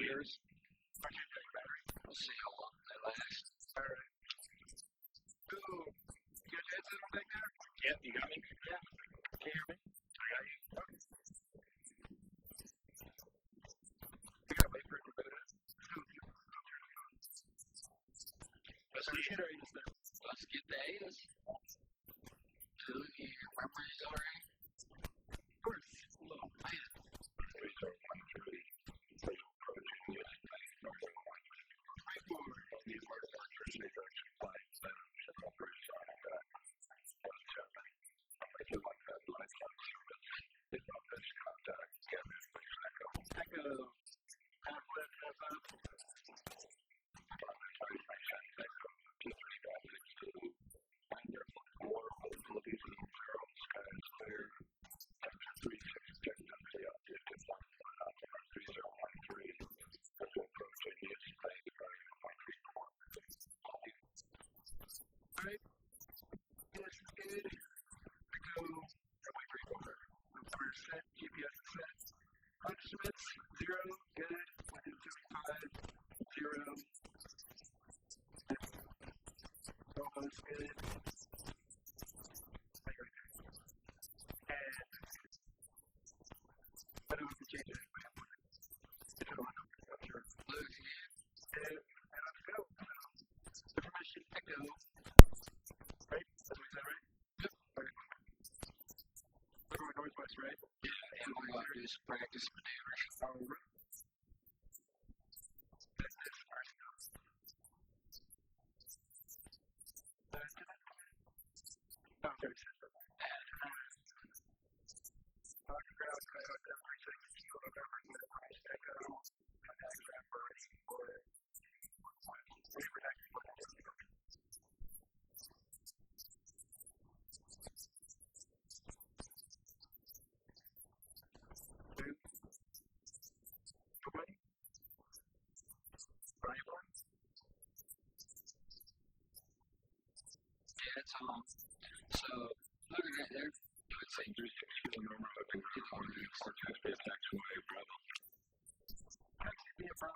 years. We'll see how long they last. Alright. Cool. You got your headset on back there? Yep, you got me? Yeah. Can you hear me? I got you. Okay. We gotta wait for it to boot up. Let's get the AS. Do your memories already? Of course. Oh, man. Alright. Yes, good. Echo. We're set. GPS is set. Instruments, 0. Good. 175. 0. Almost good. And I don't have to change it. Sure. Looks good. And let's go. Information echo. Right? That's what we said, right? Yep. Okay. We're going northwest, right? Yeah, and we're going to do some practice maneuvers. Alright. That's this first go. Okay. Yeah, it's on. So, looking right there, you would say 360 number of the forecast be attached to a Bravo. Actually, be a Bravo.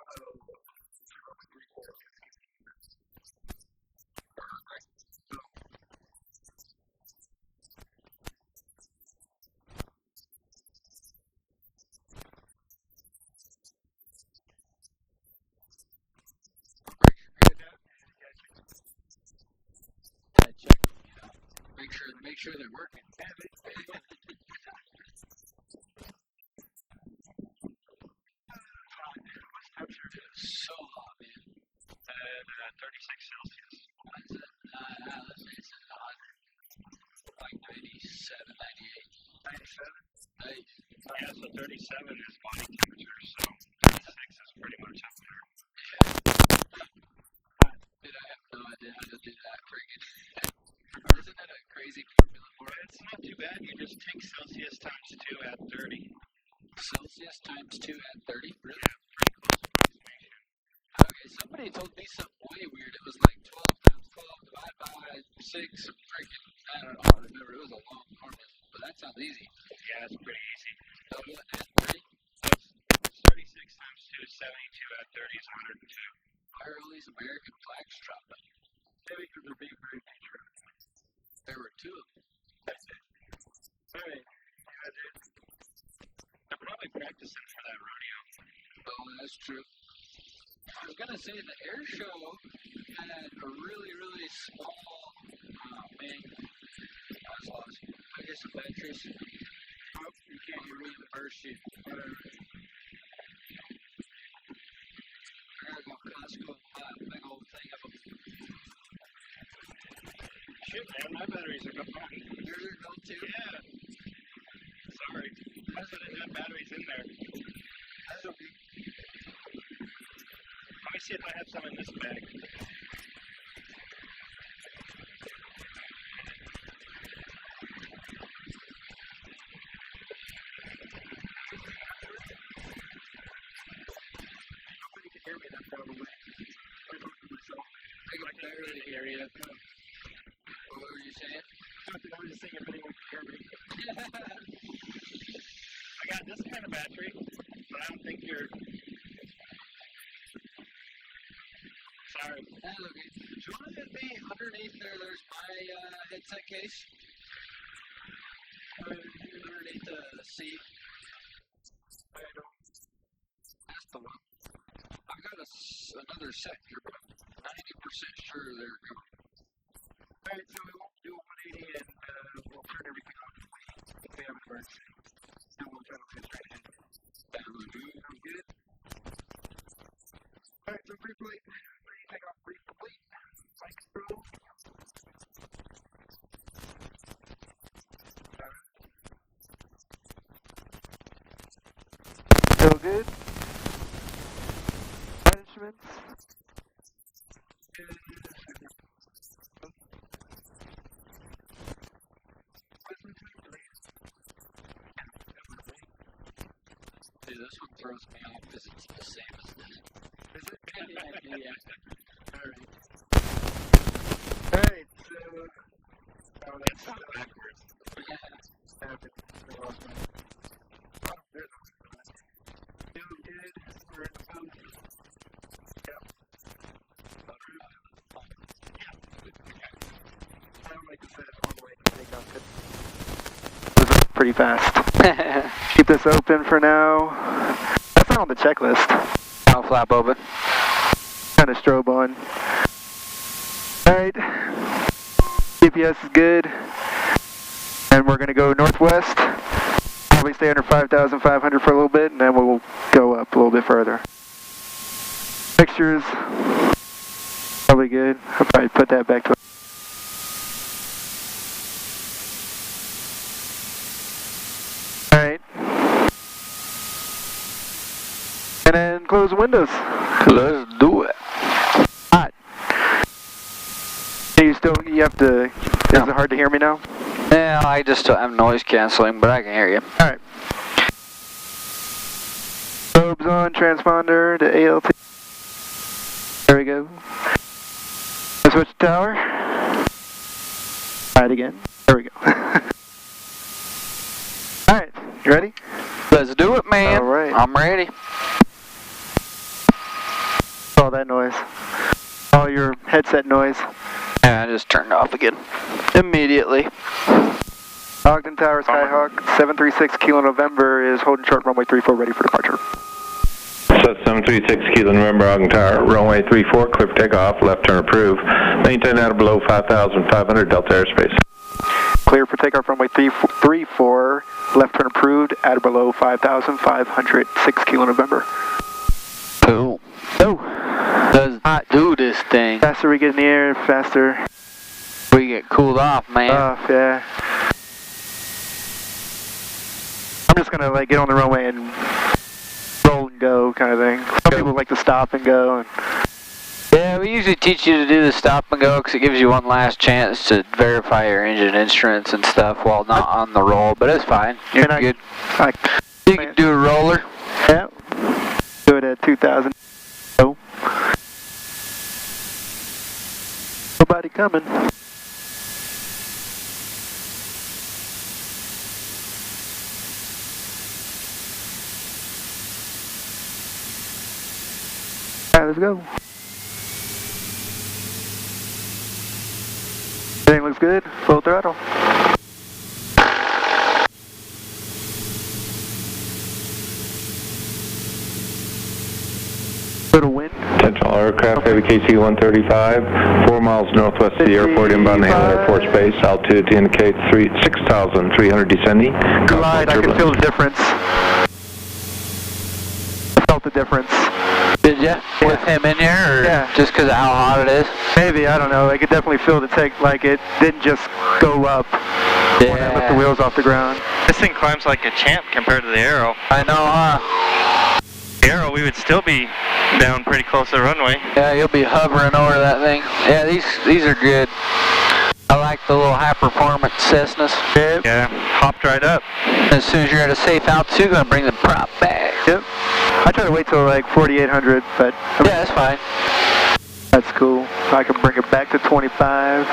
Check them, you know. Make sure they're working. So hot, man. At 36 Celsius. What is it? Let's say it's hot. Like 97, 98. 97? Nice. Yeah, so 37 is body temperature, so 36 is pretty much up there. Dude, I have no idea how to do that friggin'. Isn't that a crazy formula for it? It's not too bad. You just take Celsius times 2 at 30. Celsius times 2 at 30? Really? Yeah, pretty close approximation. Okay, somebody told me something way weird. It was like 12 times 12 divided by 6 friggin', I don't know, I remember. It was a long formula, but that sounds easy. Yeah, it's pretty easy. Double it at 30? It's 36 times 2 is 72 at 30 is 102. Why are all these American flags dropping? Maybe because they're being very dangerous. There were 2 of them. That's it. Alright. Yeah, dude. They're probably practicing for that rodeo. Oh, that's true. I was gonna say the air show had a really, really small, man, I was lost. I guess some batteries. Oh, you can't hear me in the first sheet. Whatever. I gotta go to Costco and buy a big old thing of them. Shit, man, my batteries are gone. Yours are gone too? Yeah. Sorry. I should have had batteries in there. That's okay. Let me see if I have some in this bag. Nobody can hear me that probably. I talk to myself. I can barely hear you. What were you saying? I was just saying if anyone can hear me. I got this kind of battery, but I don't think you're Alright, that's okay. Do you want to hit me underneath there? There's my headset case. Underneath the seat. That's the one. I got another set here, but I'm 90% sure they're good. Alright, so we won't do a 180 and we'll turn everything off if we have an emergency. And we'll try to land straight ahead. Sounds good. Sounds good? Alright, so brief flight. Ready to take off brief flight. Flight control. Still good? Managements. See, this one throws me off because it's the same as this. Is it? Yeah. Alright. Alright, so... Oh, that's not backwards. Happened. I lost my... Oh, there's one. Still good. We're in the boat. Yep. I don't like to set it all the way to take off it. This is pretty fast. Keep this open for now. That's not on the checklist. I'll flap open. Kind of strobe on. Alright. GPS is good. And we're going to go northwest. Probably stay under 5,500 for a little bit, and then we'll go up a little bit further. Mixtures. Probably good. I'll probably put that back to... Alright. And then close the windows. Let's do it. Hot. You have to, is it hard to hear me now? Yeah, I just don't have noise canceling, but I can hear you. Alright. Probes on, transponder to ALT. There we go. Switch to tower. Try it again. There we go. Alright, you ready? Let's do it, man. Alright. I'm ready. All that noise. All your headset noise. Yeah, I just turned off again. Immediately. Ogden Tower, Skyhawk, 736 Kilo November is holding short runway 34, ready for departure. So 736 Kilo November, Ogden Tower, runway 34, clear for takeoff, left turn approved. Maintain out below 5,500 Delta airspace. Clear for takeoff, runway 34, left turn approved, at or below 5,500, 6 Kilo November. Cool. Oh. Let's do this thing. Faster we get in the air, faster. We get cooled off, man. Yeah. I'm just gonna like get on the runway and roll and go kind of thing. Some people like to stop and go. And Yeah, we usually teach you to do the stop and go because it gives you one last chance to verify your engine instruments and stuff while not on the roll, but it's fine. You're good. You can do a roller. Yeah. Do it at 2,000. Oh. Nobody coming. Alright, let's go. Everything looks good. Full throttle. Little wind. Potential aircraft, heavy KC-135, 4 miles northwest of the airport, inbound Hale Air Force Base. Altitude to indicate 6,300 descending. Glide, I can feel the difference. I felt the difference. Did you? With him in here, or just because of how hot it is? Maybe, I don't know. I could definitely feel the take, like it didn't just go up when I lift the wheels off the ground. This thing climbs like a champ compared to the Arrow. I know, huh? The Arrow, we would still be down pretty close to the runway. Yeah, you'll be hovering over that thing. Yeah, these are good. I like the little high-performance Cessnas. Yep. Yeah, hopped right up. As soon as you're at a safe altitude, gonna bring the prop back. Yep. I try to wait till like 4,800, but yeah, that's fine. That's cool. I can bring it back to 25.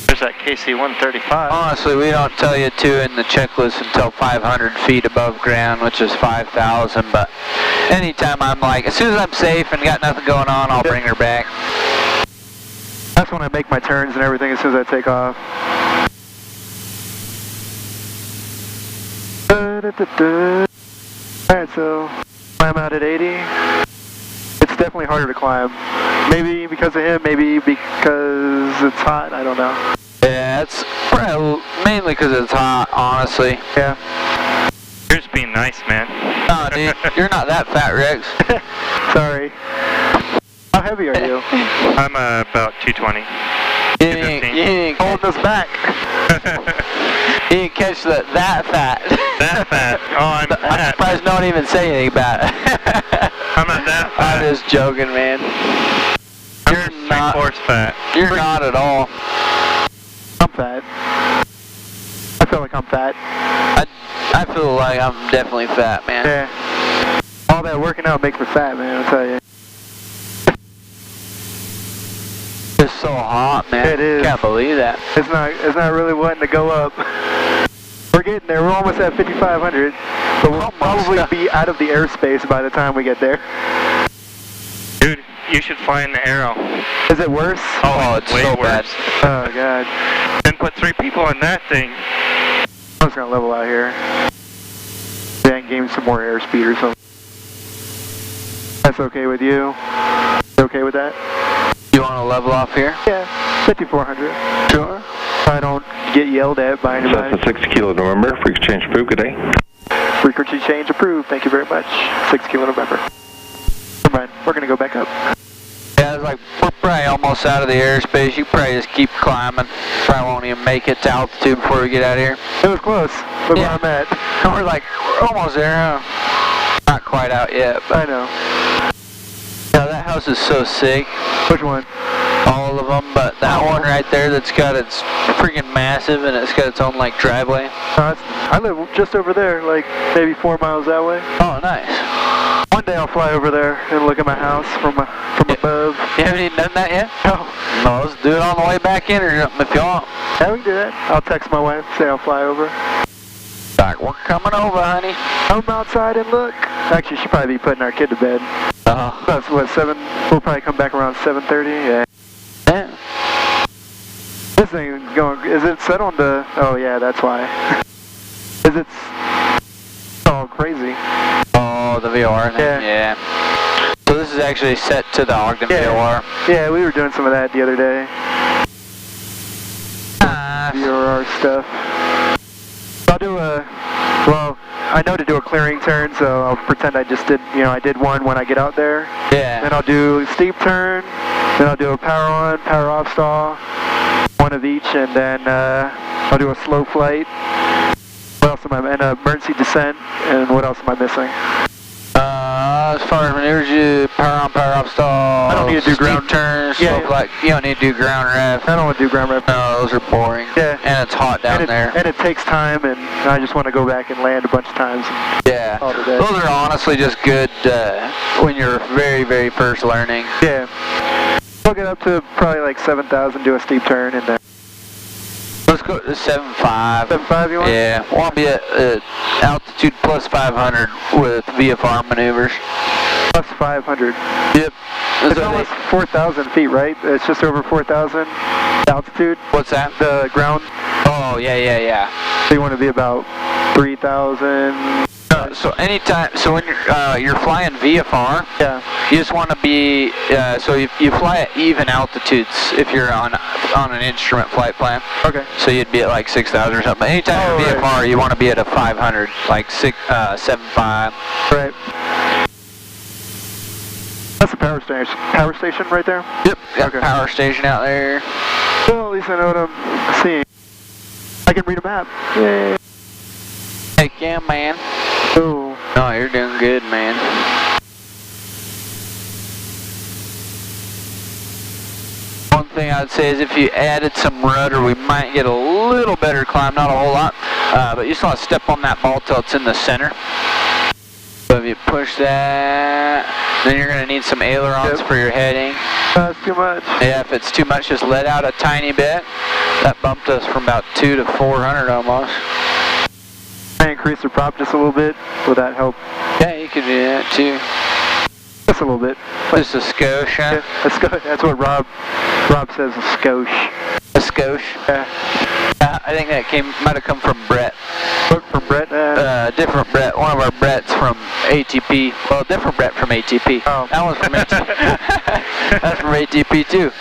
There's that KC-135. Honestly, we don't tell you to in the checklist until 500 feet above ground, which is 5,000, but anytime I'm like, as soon as I'm safe and got nothing going on, I'll bring her back. That's when I make my turns and everything as soon as I take off. Alright, so climb out at 80. It's definitely harder to climb. Maybe because of him, maybe because it's hot, I don't know. Yeah, it's probably mainly because it's hot, honestly. Yeah. You're just being nice, man. No, dude, you're not that fat, Rex. Sorry. How heavy are you? I'm about 220. You didn't Holding us back. You didn't catch that fat. That fat. Oh, I'm fat. surprised no one even say anything about it. I'm not that fat. I'm just joking, man. You're not 3/4 fat. You're not at all. I'm fat. I feel like I'm fat. I feel like I'm definitely fat, man. Yeah. All that working out makes me fat, man, I'll tell you. It's so hot, man. It is. Can't believe that. It's not really wanting to go up. We're getting there. We're almost at 5,500. But we'll probably be out of the airspace by the time we get there. Dude, you should fly in the Arrow. Is it worse? Oh, it's way so worse. bad. Oh, God. Then put 3 people in that thing. I'm just going to level out here. Then gain some more airspeed or something. That's okay with you? You okay with that? You want to level off here? Yeah. 5,400. Sure. If I don't get yelled at by anybody. That's a 6 Kilo November. Frequency change approved. Good day. Frequency change approved. Thank you very much. 6 Kilo November. Never mind. We're going to go back up. Yeah, it's like, we're probably almost out of the airspace. You probably just keep climbing. Probably won't even make it to altitude before we get out of here. It was close. Look where I'm at. We're almost there, huh? Not quite out yet, but I know. yeah, that house is so sick. Which one? All of them, but that one right there that's got its freaking massive and it's got its own like driveway. I live just over there, like maybe 4 miles that way. Oh, nice. One day I'll fly over there and look at my house from above. You haven't even done that yet? No. No, let's do it on the way back in or something if you want. Yeah, we can do that. I'll text my wife, say I'll fly over. Like, we're coming over, honey. Come outside and look. Actually, she'll probably be putting our kid to bed. That's what, 7? We'll probably come back around 7:30. Yeah. Yeah. This thing is going. Is it set on the? Oh yeah, that's why. Is it? Oh, crazy. Oh, the VOR thing? Yeah. Yeah. So this is actually set to the Ogden VOR. Yeah, we were doing some of that the other day. VOR stuff. I'll do I know to do a clearing turn, so I'll pretend I just did, I did one when I get out there. Yeah. Then I'll do a steep turn, then I'll do a power on, power off stall, one of each, and then I'll do a slow flight. What else am I, and a emergency descent, and what else am I missing? As far as maneuvers, you power on, power off stall. I don't need to do ground turns. Yeah, Like, you don't need to do ground ref. I don't want to do ground ref. No, those are boring. Yeah. And it's hot down there. And it takes time, and I just want to go back and land a bunch of times. Yeah. Those are honestly just good when you're very, very first learning. Yeah. We'll get up to probably like 7,000, do a steep turn, and then. Let's go to 7.5. 7.5 you want? Yeah. I want to be at altitude plus 500 with VFR maneuvers. Plus 500. Yep. It's almost 4,000 feet, right? It's just over 4,000 altitude. What's that? The ground. Oh, yeah. So you want to be about 3,000. So anytime, so when you're flying VFR, yeah, you just want to be, so you fly at even altitudes if you're on an instrument flight plan. Okay. So you'd be at like 6,000 or something. Anytime you're VFR, you want to be at a 500, like 7.5. Right. That's a power station right there? Yep, got a power station out there. Well, at least I know what I'm seeing. I can read a map. Yay. Heck yeah, man. Oh. No, you're doing good, man. One thing I'd say is if you added some rudder, we might get a little better climb, not a whole lot. But you just want to step on that ball till it's in the center. So if you push that, then you're going to need some ailerons for your heading. That's too much. Yeah, if it's too much, just let out a tiny bit. That bumped us from about 2 to 400 almost. I increase the prop just a little bit. Will that help? Yeah, you could do that too. Just a little bit. Just a skosh, huh? Yeah, that's what Rob says, a skosh. A skosh? Yeah. I think that might have come from Brett. What, from Brett? Different Brett. One of our Bretts from ATP. Well, different Brett from ATP. Oh. That one's from ATP. That's from ATP too.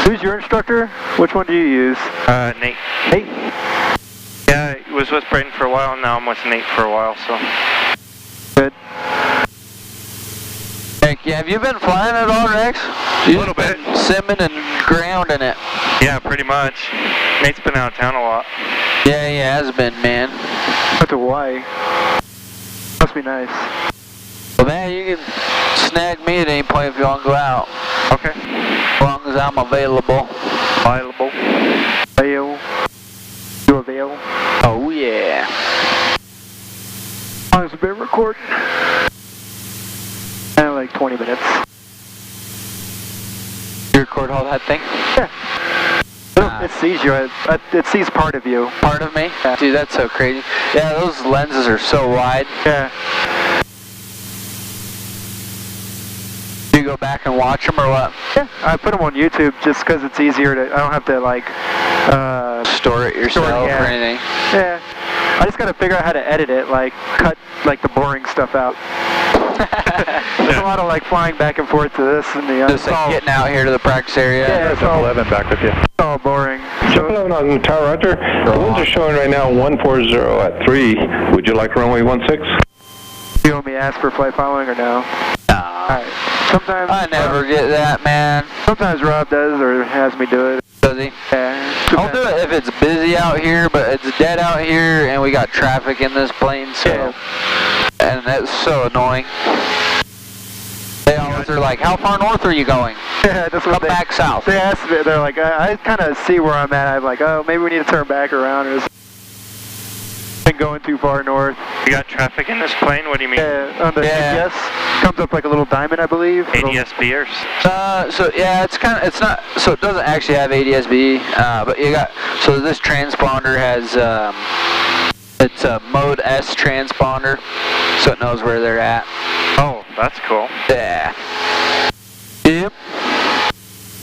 Who's your instructor? Which one do you use? Nate. Nate? Yeah, I was with Braden for a while, and now I'm with Nate for a while, so. Good. Heck yeah, have you been flying at all, Rex? A little bit. Simming and grounding it. Yeah, pretty much. Nate's been out of town a lot. Yeah, he has been, man. Went to Hawaii. Must be nice. Well, man, you can snag me at any point if you want to go out. Okay. As long as I'm available. Available. Avail. You avail? Oh, yeah. How long has it been recording? Like 20 minutes. You record all that thing? Yeah. It sees you. It sees part of you. Part of me? Yeah. Dude, that's so crazy. Yeah, those lenses are so wide. Yeah. Do you go back and watch them or what? Yeah. I put them on YouTube just because it's easier to. I don't have to like. Store it yourself or anything. Yeah. I just gotta figure out how to edit it, like cut like the boring stuff out. There's a lot of like flying back and forth to this and the other. Just like getting out here to the practice area. Yeah, it's all 11 back with you. It's all boring. Jump 11 on Tower Roger. The winds are showing right now 140 at 3. Would you like runway 16? Do you want me to ask for flight following or no? No. Alright. Sometimes I never get that, man. Sometimes Rob does or has me do it. Does he? Yeah. I'll do it if it's busy out here, but it's dead out here and we got traffic in this plane, so. Yeah. And that's so annoying. They always are like, how far north are you going? Yeah, that's what Come back south. They ask me, they're like, I kind of see where I'm at. I'm like, oh, maybe we need to turn back around or been going too far north. You got traffic in this plane? What do you mean? Yeah, on the ADS comes up like a little diamond, I believe. ADS-B or? So yeah, it's not, so it doesn't actually have ADS-B, but you got, so this transponder has, it's a mode S transponder, so it knows where they're at. Oh, that's cool. Yeah. Yep.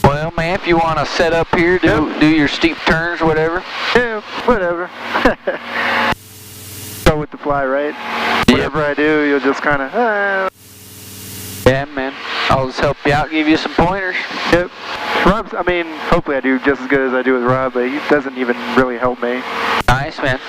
Well, man, if you want to set up here, do your steep turns, whatever. Yeah, whatever. Go with the fly, right? Yep. Whatever I do, you'll just kind of. Yeah, man. I'll just help you out, give you some pointers. Yep. Rob's, I mean, hopefully I do just as good as I do with Rob, but he doesn't even really help me. Nice, man.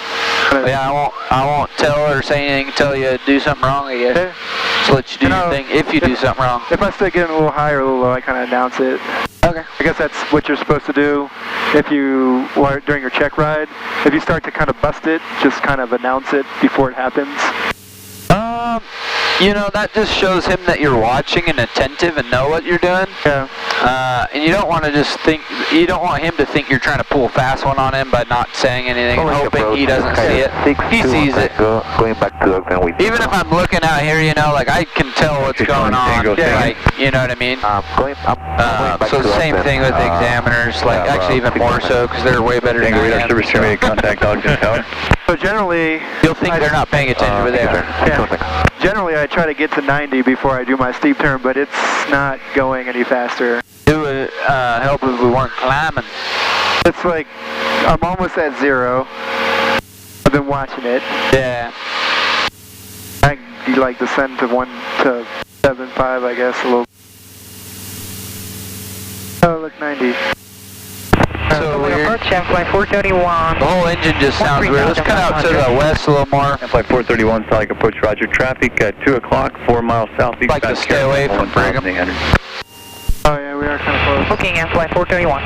Yeah, I won't tell or say anything until you do something wrong, I guess. Yeah. Just let you do your thing if you do something wrong. If I start getting a little high or a little low, I kind of announce it. Okay. I guess that's what you're supposed to do if you, during your check ride. If you start to kind of bust it, just kind of announce it before it happens. You know, that just shows him that you're watching and attentive and know what you're doing. Yeah. And you don't want to just think, you don't want him to think you're trying to pull a fast one on him by not saying anything and hoping he doesn't see it. He sees it. Going back to the Even if I'm looking out here, you know, like I can tell what's going on. Like, you know what I mean? So the same thing with the examiners, like actually even more so because they're way better than I am. Contact tower. So generally, You'll think they're not paying attention, but they are. Yeah. Generally, I try to get to 90 before I do my steep turn, but it's not going any faster. It would help if we weren't climbing. It's like, I'm almost at 0. I've been watching it. Yeah. I like descend to 1.75, I guess, a little. Oh, look, 90. So weird. Flight 431. The whole engine just sounds weird. Let's cut out to the west a little more. Flight 431, Sonic approach, Roger. Traffic at 2 o'clock, 4 miles southeast. Like to stay away from Brigham. Oh yeah, we are kind of close. Booking at Flight 431.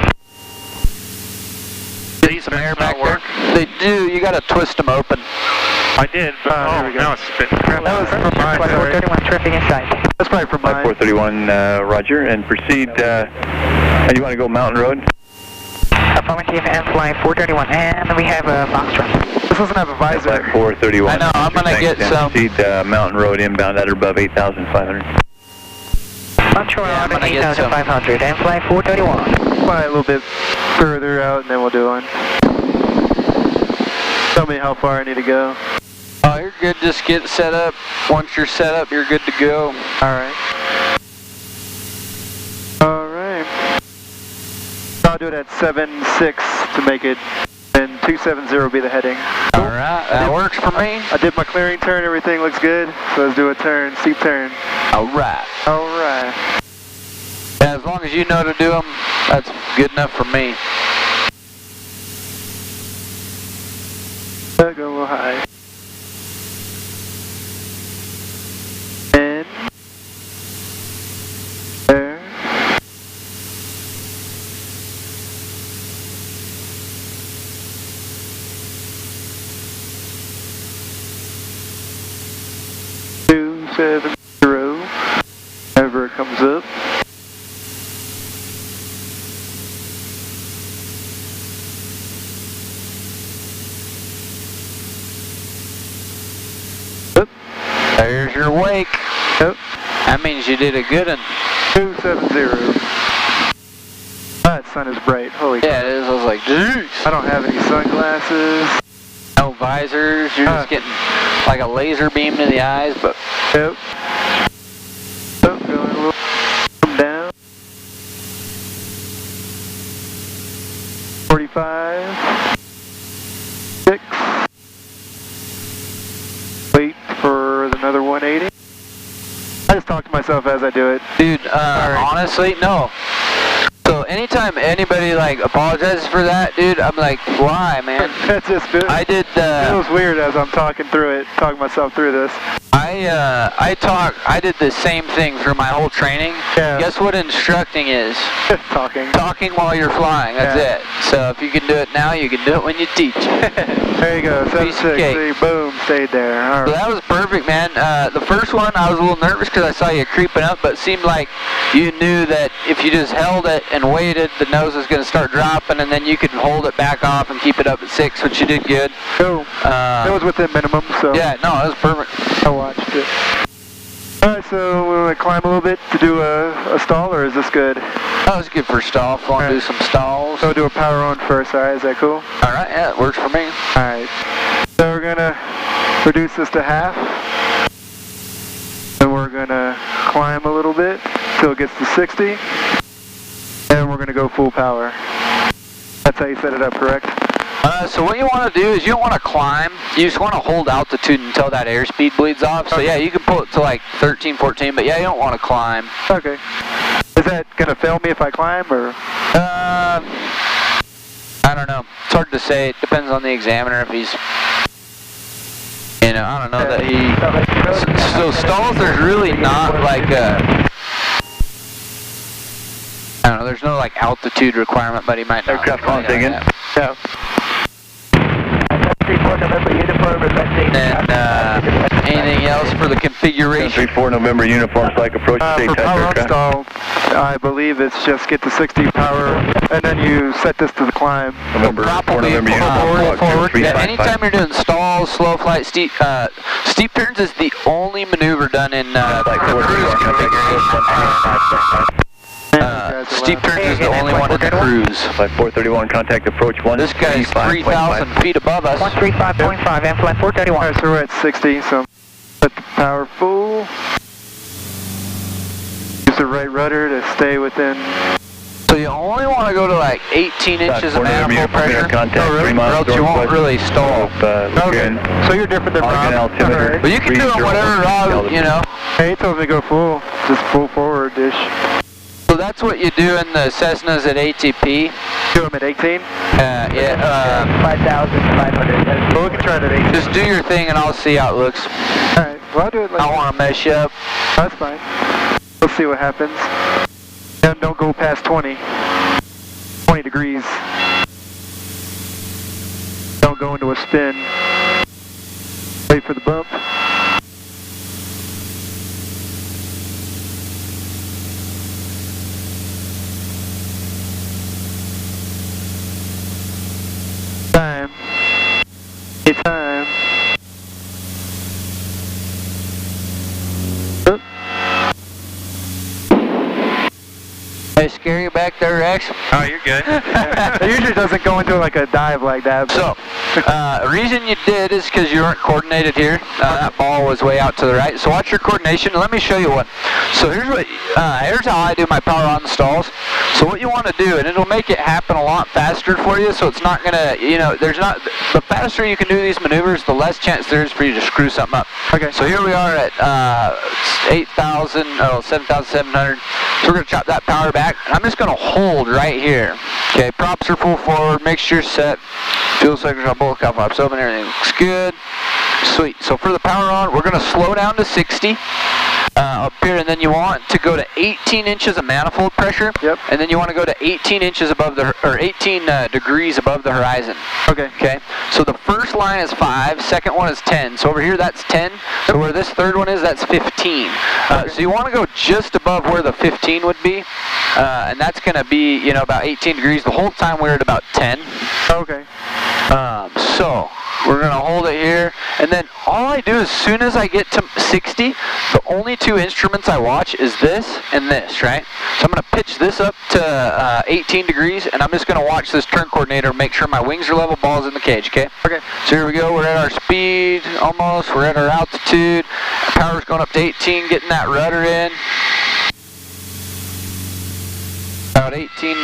These some air back there? They do. You gotta twist them open. I did, but there we go. now it's spitting crap. That was from mine. Flight 431, traffic inside. That's probably from Flight mine. 431, Roger, and proceed. You want to go Mountain Road? Affirmative, and Flight 431, and we have a Foxtrot. This doesn't have a visor. Flight 431. I know, I'm gonna get some. Proceed Mountain Road inbound at or above 8,500. Onshore Yeah, I'm on gonna get some. 8,500, and Flight 431. Probably a little bit further out, and then we'll do one. Tell me how far I need to go. Oh, you're good. Just get set up. once you're set up, you're good to go. Alright. Alright. I'll do it at 7.6 to make it, and 270 will be the heading. Alright, that works for me. I did my clearing turn, everything looks good. So let's do a turn, steep turn. Alright. Alright. Yeah, as long as you know to do them, that's good enough for me. Go a little high. And there. Two, 7, 0. Whenever it comes up. There's your wake. Yep. That means you did a good one. 270. That sun is bright. Holy Yeah, it is. I was like, jeez. I don't have any sunglasses. No visors. You're just getting like a laser beam to the eyes, but. Yep. Oh, going a little down. 45. 6. Wait for another 180. I just talk to myself as I do it. Dude, honestly, no. So anytime anybody like apologizes for that, dude, I'm like, why, man? That's just good. I did. It feels weird as I'm talking through it, talking myself through this. I did the same thing through my whole training. Yeah. Guess what instructing is? Talking. Talking while you're flying. That's it. So if you can do it now, you can do it when you teach. There you go. 7.6. See, boom, stayed there. All right. So that was perfect, man. The first one, I was a little nervous because I saw you creeping up, but it seemed like you knew that if you just held it and waited, the nose was going to start dropping, and then you could hold it back off and keep it up at 6, which you did good. Cool. It was within minimum, so. Yeah, no, it was perfect. I watched it. Alright, so we're going to climb a little bit to do a stall, or is this good? That was good for stall. If you want to do some stalls. So we'll do a power on first, alright, is that cool? Alright, yeah, it works for me. Alright. So we're going to reduce this to half. And we're going to climb a little bit till it gets to 60. And we're going to go full power. That's how you set it up, correct? So what you want to do is you don't want to climb. You just want to hold altitude until that airspeed bleeds off. So yeah, you can pull it to like 13, 14, but yeah, you don't want to climb. Okay. Is that going to fail me if I climb, or? I don't know. It's hard to say. It depends on the examiner if he's, you know, I don't know that he... So stalls, there's really not like a... I don't know, there's no like altitude requirement, but he might not. Aircraft contact in. Yeah. And anything else for the configuration? 34 November uniform flight approach state For type power on aircraft. stall, I believe it's just get to 60 power, and then you set this to the climb. November 4 November uniform forward. flight Yeah, anytime you're doing stalls, slow flight, steep turns is the only maneuver done in the cruise configuration. Steep turns is the only one in the cruise. Flight 431, contact approach 1. This guy's 3,000 feet above us. 135.5 and flight 431. Alright, so we're at 60, so set the power full. Use the right rudder to stay within. So you only want to go to like 18 inches of manifold pressure, contact, or 3 miles else you won't really stall. Okay, so you're different than Rob. altimeter. But you can do it whatever, Rob, you know. Hey, he told me to go full, just full forward-ish. So that's what you do in the Cessnas at ATP. Do them at 18? 5,500. Well, we can try it at 18. Just do your thing and I'll see how it looks. Alright, well I'll do it like I don't want to mess you up. That's fine. We'll see what happens. And don't go past 20. 20 degrees. Don't go into a spin. Wait for the bump. Time. It's time. Oop. Did I scare you back there, Rex? Oh, you're good. It usually doesn't go into like a dive like that. So, Reason you did is because you weren't coordinated here. That ball was way out to the right. So watch your coordination. Let me show you one. So here's how I do my power on stalls. So what you want to do, and it'll make it happen a lot faster for you. So it's not gonna, the faster you can do these maneuvers, the less chance there is for you to screw something up. Okay. So here we are at 7,700. So we're gonna chop that power back. I'm just gonna hold right here. Okay, props are full forward. Make sure you're set. Fuel cycles are both cow flaps open. Everything looks good. Sweet. So for the power on, we're gonna slow down to 60 up here, and then you want to go to 18 inches of manifold pressure. Yep. And then you want to go to 18 inches above the, or 18 degrees above the horizon. Okay. Okay. So the first line is 5. Second one is 10. So over here that's 10. So where this third one is, that's 15. So you want to go just above where the 15 would be, and that's going to be, about 18 degrees. The whole time we're at about 10. Okay. So we're going to hold it here, and then all I do as soon as I get to 60, the only two instruments I watch is this and this, right? So I'm going to pitch this up to 18 degrees, and I'm just going to watch this turn coordinator, make sure my wings are level, ball's in the cage, okay? Okay. So here we go, we're at our speed almost, we're at our altitude, power's going up to 18, getting that rudder in. About 18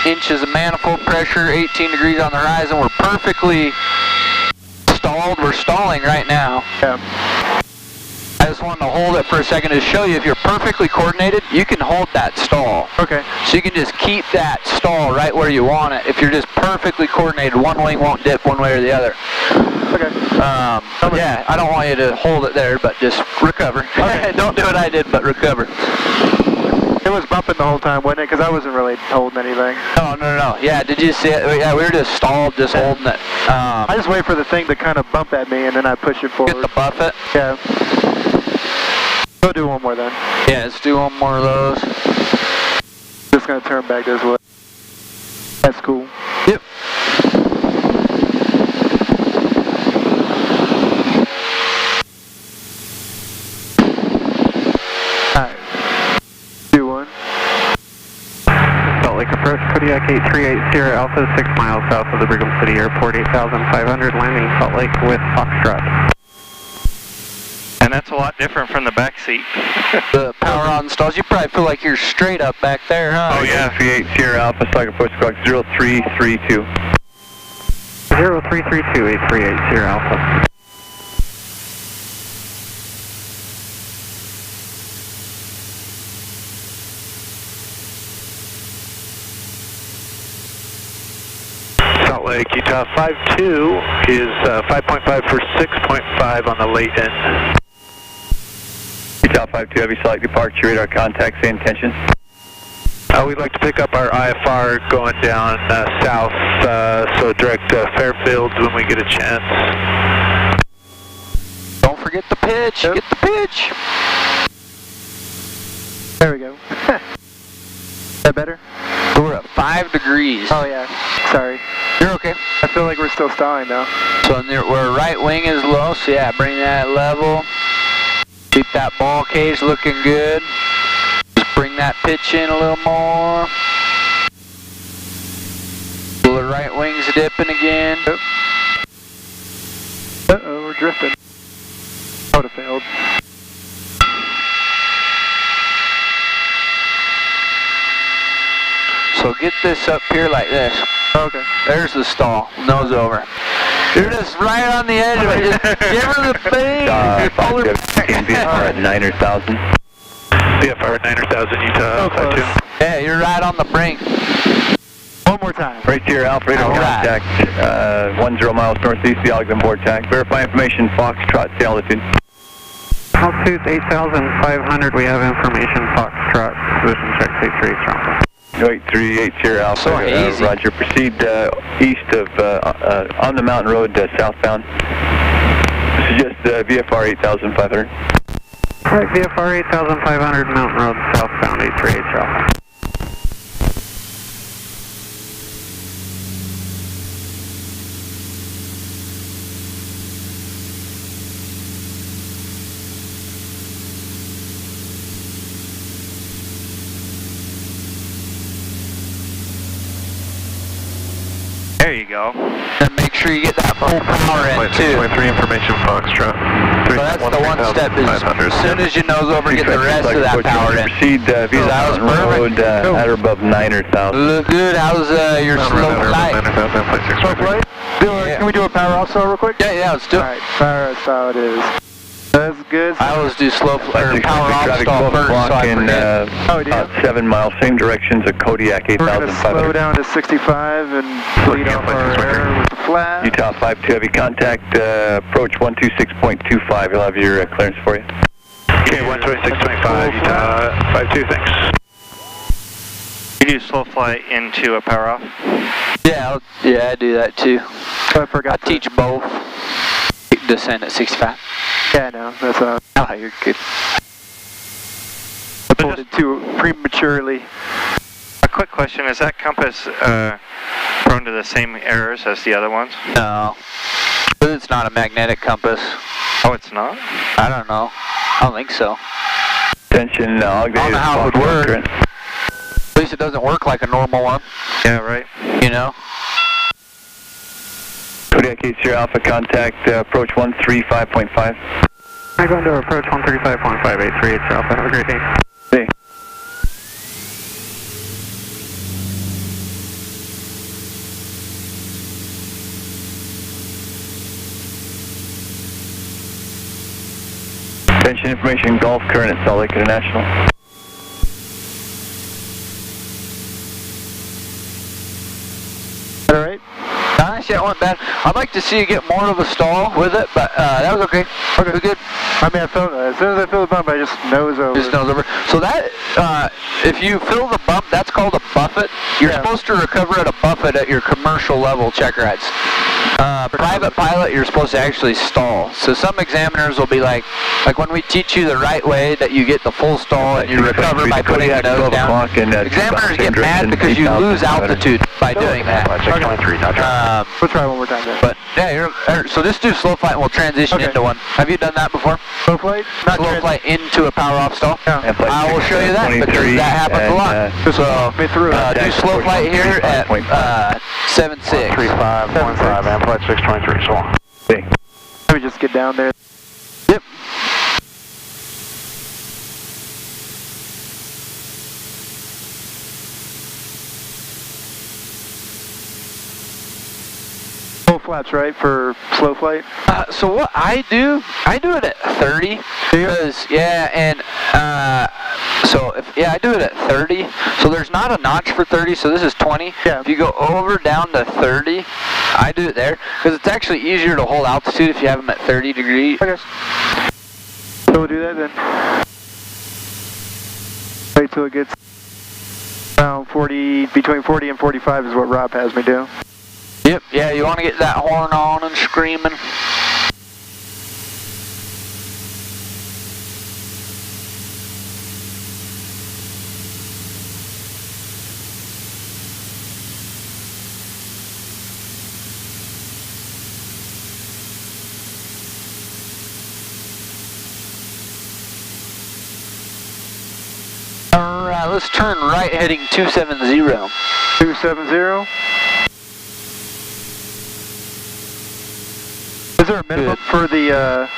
inches of manifold pressure, 18 degrees on the horizon. We're perfectly stalled. We're stalling right now. Yeah. I just wanted to hold it for a second to show you if you're perfectly coordinated, you can hold that stall. Okay. So you can just keep that stall right where you want it. If you're just perfectly coordinated, one wing won't dip one way or the other. Okay. Yeah, I don't want you to hold it there, but just recover. Okay. Don't do what I did, but recover. It was bumping the whole time, wasn't it? Because I wasn't really holding anything. No. Yeah, did you see it? Yeah, we were just stalled, just holding it. I just wait for the thing to kind of bump at me, and then I push it forward. Get the buffet? Yeah. We'll do one more then. Yeah, let's do one more of those. Just going to turn back this way. That's cool. Yep. Alright. Do one. Salt Lake approach, Kodiak 8380 Alpha, 6 miles south of the Brigham City Airport, 8,500, landing Salt Lake with Foxtrot. And that's a lot different from the back seat. The power on stalls, you probably feel like you're straight up back there, huh? Oh yeah, 38 Sierra Alpha, Sligo Post Squawk 0332. 0332 838 Sierra Alpha. Salt Lake, Utah 52 is 5.5 for 6.5 on the late end. Utah 52, heavy select departure, radar contact, same intention. We'd like to pick up our IFR going down south, so direct Fairfield when we get a chance. Don't forget the pitch. Yep. Get the pitch. There we go. Is that better? We're at 5 degrees. Oh yeah. Sorry. You're okay. I feel like we're still stalling though. So where right wing is low, so yeah, bring that level. Keep that ball cage looking good. Just bring that pitch in a little more. The right wing's dipping again. Yep. Uh-oh, we're drifting. I would have failed. So get this up here like this. Okay. There's the stall. Nose over. You're just right on the edge of it. Just give her the thing. VFR at 9,000. VFR at 9,000 Utah 52. Yeah, you're right on the brink. One more time. Right here, Alpha radar contact, 10 miles northeast of the Ogden Vortex. Verify information, Foxtrot, the altitude. Altitude 8,500, we have information, Foxtrot, position check, 83 Alpha. 0838 Sierra Alpha, So hazy. Roger. Proceed east of, on the mountain road southbound. This is just VFR 8,500. Alright, VFR 8,500, Mountain Road, southbound, 838 Alpha. There you go. And make sure you get that full power in too. 623 information Foxtrot. So that's the one step is as soon as you nose over, get the rest of that power in. Proceed via that was Mountain Road at or above 9 or 1,000. Look good. How's your slow flight? Slow flight? Can we do a power off real quick? Yeah, let's do it. Alright, power that's how it is. That's good. I always do slow or power off stall first, so I forget. About 7 miles, same direction to Kodiak 8,500. We're going to slow down to 65 and lead off our air with the flat. Utah 52 heavy contact, approach 126.25. You'll have your clearance for you. Okay, 126.25, Utah 52, thanks. You do slow flight into a power off? Yeah, I do that too. I forgot. I teach both. Descend at 65. Yeah, I know. That's Oh, you're good. I pulled it too prematurely. A quick question, is that compass prone to the same errors as the other ones? No. But it's not a magnetic compass. Oh, it's not? I don't know. I don't think so. Attention, I don't know how it would work. At least it doesn't work like a normal one. Yeah, right. You know? Kodiak 80 Alpha contact, approach 135.5. I'm going to approach 135.583 Alpha. Have a great day. Hey. Attention information, Gulf current at Salt Lake International. Alright. Nice, yeah, it went bad. I'd like to see you get more of a stall with it, but that was okay. Okay, was good. I mean, I felt as soon as I feel the bump, I just nose over. Just nose over. So that, if you feel the bump, that's called a buffet. You're supposed to recover at a buffet at your commercial level check rides. Private pilot, you're supposed to actually stall. So some examiners will be like when we teach you the right way, that you get the full stall and you recover by putting the nose down. Examiners get mad because you lose altitude by doing that. We'll try one more time then. But yeah, so just do slow flight and we'll transition into one. Have you done that before? Slow flight? Slow flight into a power off stall? Yeah. I will show you that because that happens a lot. So do slow flight here at 7.6. 35.5 and flight 623, so on. Let me just get down there. Yep. Full flaps, right, for slow flight? So what I do it at 30 because I do it at 30. So there's not a notch for 30, so this is 20. Yeah. If you go over down to 30, I do it there because it's actually easier to hold altitude if you have them at 30 degrees. Okay. So we'll do that then. Wait till it gets around 40, between 40 and 45 is what Rob has me do. Yep, yeah, you want to get that horn on and screaming. Alright, let's turn right heading 270. 270? Is there a minimum for the, I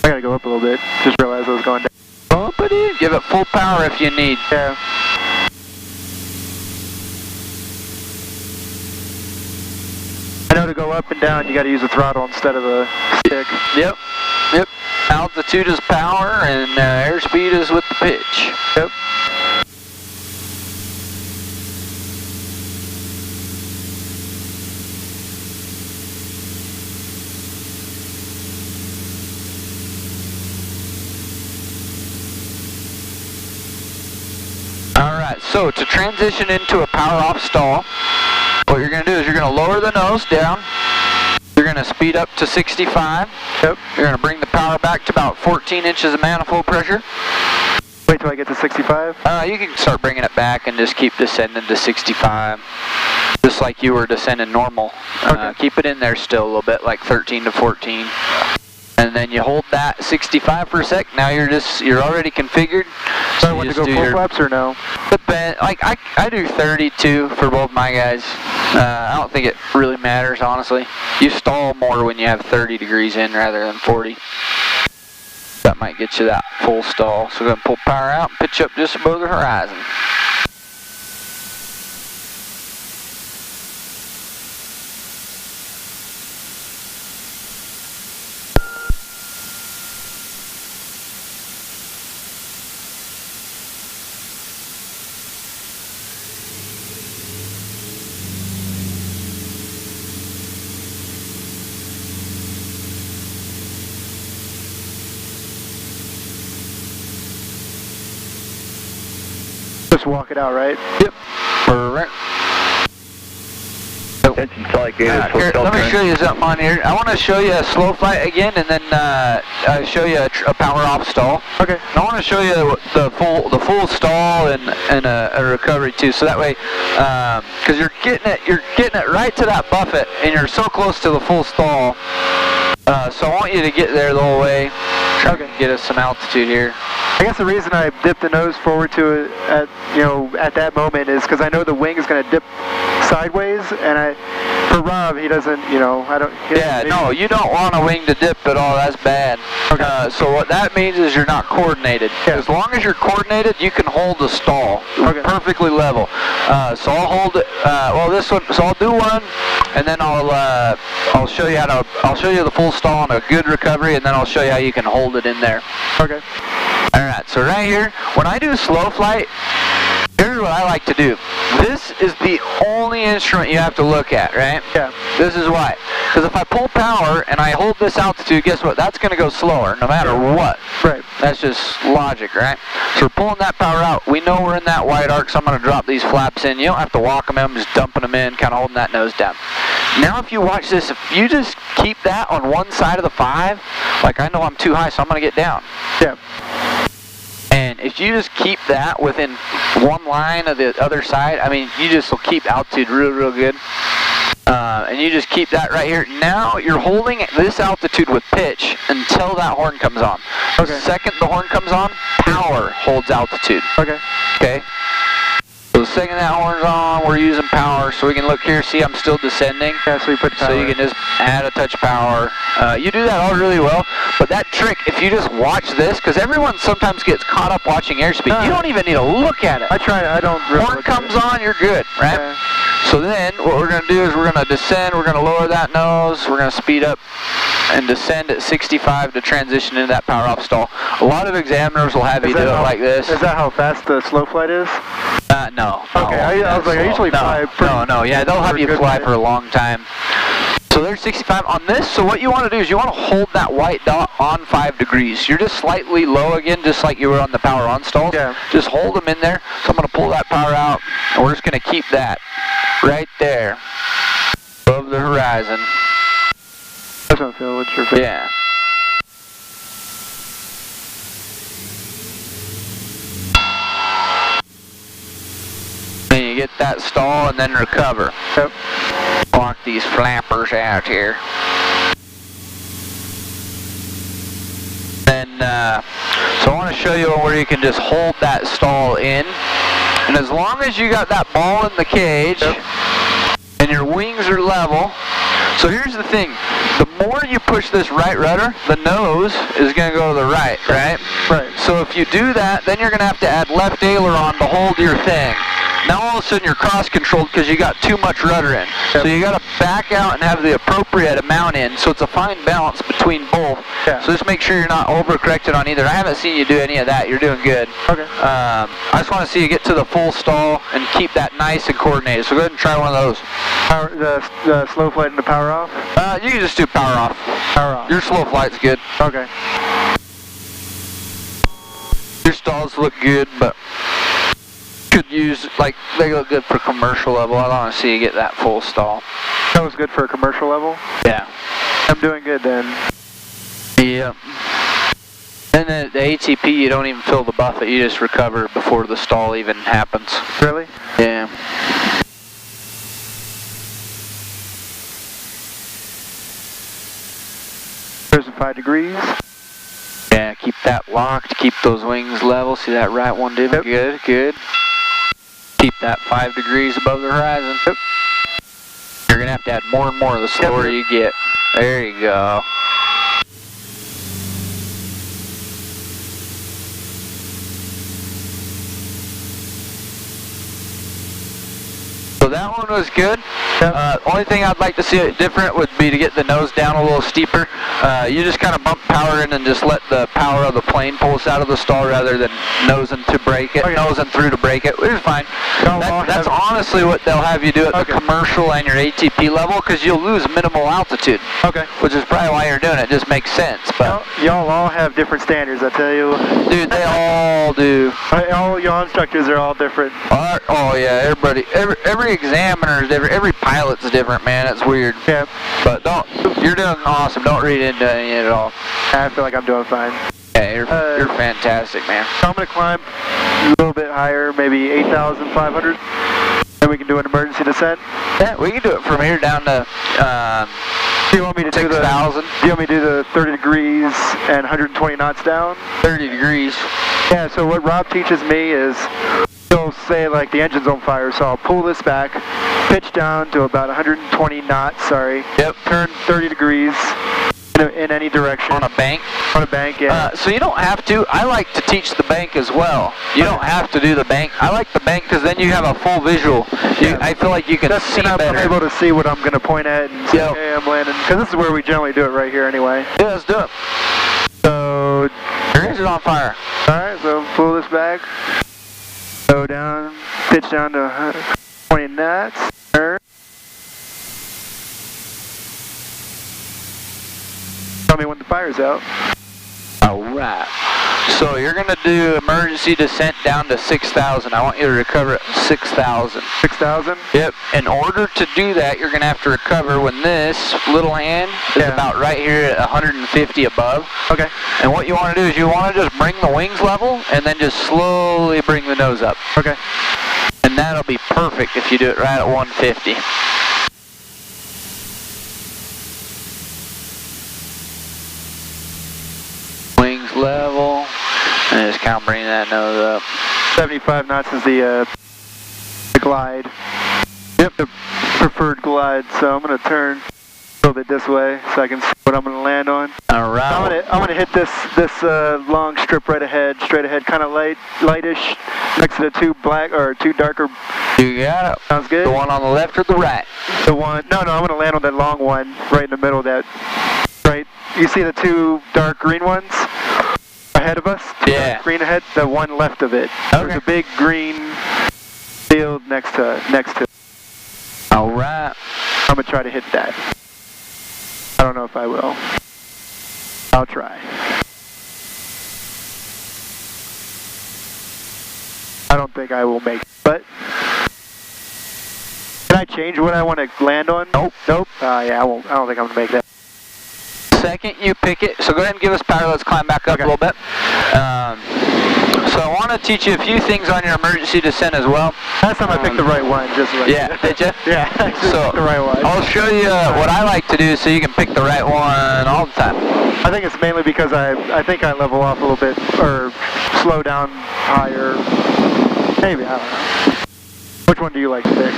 gotta go up a little bit, just realized I was going down. Bump it in, give it full power if you need. Yeah. I know to go up and down, you gotta use the throttle instead of the stick. Yep. Altitude is power and airspeed is with the pitch. Yep. Alright, so to transition into a power off stall, what you're going to do is you're going to lower the nose down. You're going to speed up to 65. Yep. You're going to bring the power back to about 14 inches of manifold pressure. Wait till I get to 65? You can start bringing it back and just keep descending to 65. Just like you were descending normal. Okay. Keep it in there still a little bit, like 13 to 14. And then you hold that 65 for a sec. Now you're already configured. So I want to go full flaps or no? Depend. Like I do 32 for both my guys. I don't think it really matters, honestly. You stall more when you have 30 degrees in rather than 40. That might get you that full stall. So we're going to pull power out and pitch up just above the horizon. Just walk it out, right? Yep. Correct. Attention flight gators. Here, let me show you something on here. I want to show you a slow flight again, and then show you a power off stall. Okay. And I want to show you the full stall and a recovery too. So that way, because you're getting it right to that buffet, and you're so close to the full stall. So I want you to get there the whole way. Try to get us some altitude here. I guess the reason I dipped the nose forward to it at that moment is because I know the wing is going to dip sideways, and for Rob, he doesn't, I don't. Yeah, no, you don't want a wing to dip at all. That's bad. Okay. So what that means is you're not coordinated. Yeah. As long as you're coordinated, you can hold the stall perfectly level. So I'll hold it. This one. So I'll do one, and then I'll show you I'll show you the full stall and a good recovery, and then I'll show you how you can hold it in there. Okay. All right. So right here, when I do slow flight, here's what I like to do. This is the only instrument you have to look at, right? Yeah. This is why. Because if I pull power and I hold this altitude, guess what? That's going to go slower no matter what. Right. That's just logic, right? So we're pulling that power out. We know we're in that wide arc, so I'm going to drop these flaps in. You don't have to walk them in. I'm just dumping them in, kind of holding that nose down. Now if you watch this, if you just keep that on one side of the 5, like I know I'm too high, so I'm going to get down. Yeah. And if you just keep that within one line of the other side, I mean, you just will keep altitude real good. And you just keep that right here. Now you're holding this altitude with pitch until that horn comes on. Okay. The second the horn comes on, power holds altitude. Okay. Okay. So the second that horn's on, we're using power. So we can look here, see I'm still descending. Yeah, so you put power. So you can just add a touch power. You do that all really well. But that trick, if you just watch this, because everyone sometimes gets caught up watching airspeed. You don't even need to look at it. I try. I don't really Horn look at comes it. on, you're good, right? Okay. So then what we're going to do is we're going to descend, we're going to lower that nose, we're going to speed up and descend at 65 to transition into that power off stall. A lot of examiners will have you do it like this. Is that how fast the slow flight is? No. Okay, I was like, I usually fly pretty... No, yeah, they'll have you fly for a long time. So there's 65 on this. So what you want to do is you want to hold that white dot on 5 degrees. You're just slightly low again, just like you were on the power on stalls. Yeah. Just hold them in there. So I'm going to pull that power out, and we're just going to keep that right there above the horizon. That's what I feel. What's your favorite? Yeah. Then you get that stall and then recover. Yep. Lock these flappers out here. Then, so I want to show you where you can just hold that stall in. And as long as you got that ball in the cage, and your wings are level, so here's the thing. The more you push this right rudder, the nose is going to go to the right, right? Right. So if you do that, then you're going to have to add left aileron to hold your thing. Now all of a sudden you're cross-controlled because you got too much rudder in. Yep. So you got to back out and have the appropriate amount in. So it's a fine balance between both. Yeah. So just make sure you're not over-corrected on either. I haven't seen you do any of that. You're doing good. Okay. I just want to see you get to the full stall and keep that nice and coordinated. So go ahead and try one of those. The slow flight and the power off? You can just do power off. Power off. Your slow flight's good. Okay. Your stalls look good, but could use, like, they look good for commercial level. I want to see you get that full stall. That was good for a commercial level? Yeah. I'm doing good then. Yeah. And the ATP, you don't even fill the buffet. You just recover before the stall even happens. Really? Yeah. There's the 5 degrees. Yeah, keep that locked, keep those wings level. See that right one, David? Yep. Good, good. Keep that 5 degrees above the horizon. Yep. You're gonna have to add more and more the slower you get. There you go. So that one was good. Only thing I'd like to see it different would be to get the nose down a little steeper. You just kind of bump power in and just let the power of the plane pull us out of the stall rather than nosing to break it, nosing through to break it, which is fine. That's honestly what they'll have you do at the commercial and your ATP level, because you'll lose minimal altitude. Okay. Which is probably why you're doing it. It just makes sense. But y'all all have different standards, I tell you. Dude, they all do. All y'all instructors are all different. Oh yeah, everybody, every examiner is different. Every pilot's different, man. It's weird. Yeah. But you're doing awesome. Don't read into any at all. I feel like I'm doing fine. Yeah, you're fantastic, man. So I'm going to climb a little bit higher, maybe 8,500. Then we can do an emergency descent. Yeah, we can do it from here down to do you want me to 6,000. do you want me to do the 30 degrees and 120 knots down? 30 degrees. Yeah, so what Rob teaches me is he'll say like the engine's on fire, so I'll pull this back, pitch down to about 120 knots, Yep. Turn 30 degrees in any direction. On a bank? On a bank, yeah. So you don't have to. I like to teach the bank as well. You don't have to do the bank. I like the bank because then you have a full visual. I feel like you can see better. I'm able to see what I'm going to point at and say, hey, I'm landing. Because this is where we generally do it right here anyway. Yeah, let's do it. So, your engine's on fire. Alright, so pull this back. Go down, pitch down to 120 knots. Turn. Tell me when the fire's out. Alright. So you're going to do emergency descent down to 6,000. I want you to recover at 6,000. 6,000? Yep. In order to do that, you're going to have to recover when this little hand is about right here at 150 above. Okay. And what you want to do is you want to just bring the wings level and then just slowly bring the nose up. Okay. And that'll be perfect if you do it right at 150. Wings level, and just kind of bring that nose up. 75 knots is the glide. Yep, the preferred glide. So I'm going to turn a little bit this way so I can see what I'm going to land on. All right. I'm going to hit this long strip right ahead, straight ahead, kind of lightish, next to the two darker. You got it. Sounds good. The one on the left or the right? The one. No, I'm going to land on that long one right in the middle of that. Right. You see the two dark green ones ahead of us? Yeah. Green ahead. The one left of it. Okay. There's a big green field next to it. All right. I'm gonna try to hit that. I don't know if I will. I'll try. I don't think I will make it, but can I change what I want to land on? Nope. Yeah, I won't. I don't think I'm gonna make that. Second you pick it, so go ahead and give us power. Let's climb back up a little bit. So I want to teach you a few things on your emergency descent as well. Last time I picked the right one, just like yeah, did you? Yeah, I picked the right one. I'll show you what I like to do so you can pick the right one all the time. I think it's mainly because I think I level off a little bit, or slow down higher. Maybe, I don't know. Which one do you like to pick?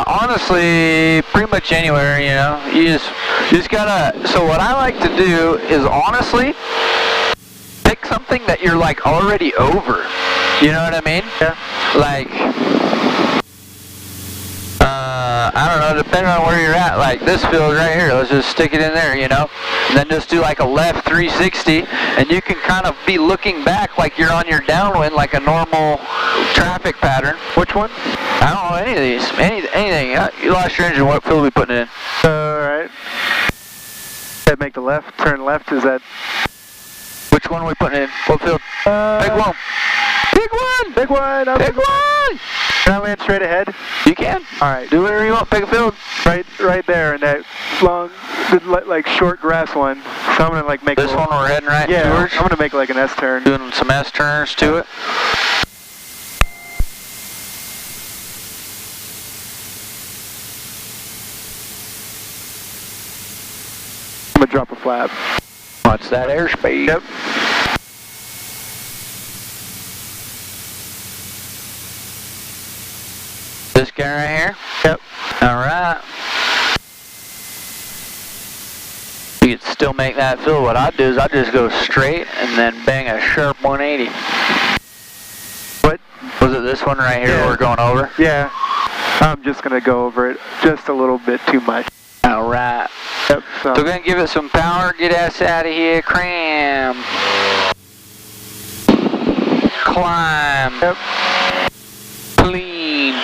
Honestly, pretty much anywhere, you know. You just gotta, so what I like to do is honestly pick something that you're like already over. You know what I mean? Yeah. Like, I don't know, depending on where you're at, like this field right here, let's just stick it in there, you know? And then just do like a left 360, and you can kind of be looking back like you're on your downwind, like a normal traffic pattern. Which one? I don't know, any of these, anything. You lost your engine, what field are we putting it in? Alright. Make the left, turn left, is that? Which one are we putting in? What field? Big one. Big one! Big one! Big one! Can I land straight ahead? You can. Alright. Do whatever you want, pick a field. Right there in that long, like short grass one. So I'm gonna like make this one we're heading right towards? I'm gonna make like an S-turn. Doing some S-turns to it. I'm gonna drop a flap. Watch that airspeed. Yep. This guy right here? Yep. Alright. You could still make that fill. What I'd do is I'd just go straight and then bang a sharp 180. What? Was it this one right here we're going over? Yeah. I'm just going to go over it just a little bit too much. Alright. Yep. So we're going to give it some power. Get ass out of here. Cram. Climb. Yep. Clean.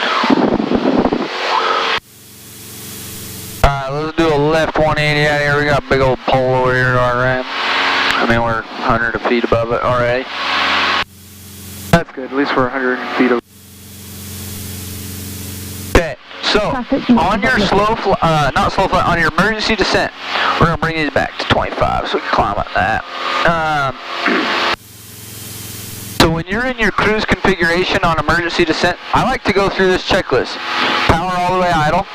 Alright, let's do a left 180 out of here. We got a big old pole over here to our right. I mean, we're 100 feet above it already. That's good. At least we're 100 feet over. Okay, so on your on your emergency descent, we're going to bring these back to 25 so we can climb at that. So when you're in your cruise configuration on emergency descent, I like to go through this checklist. Power all the way idle,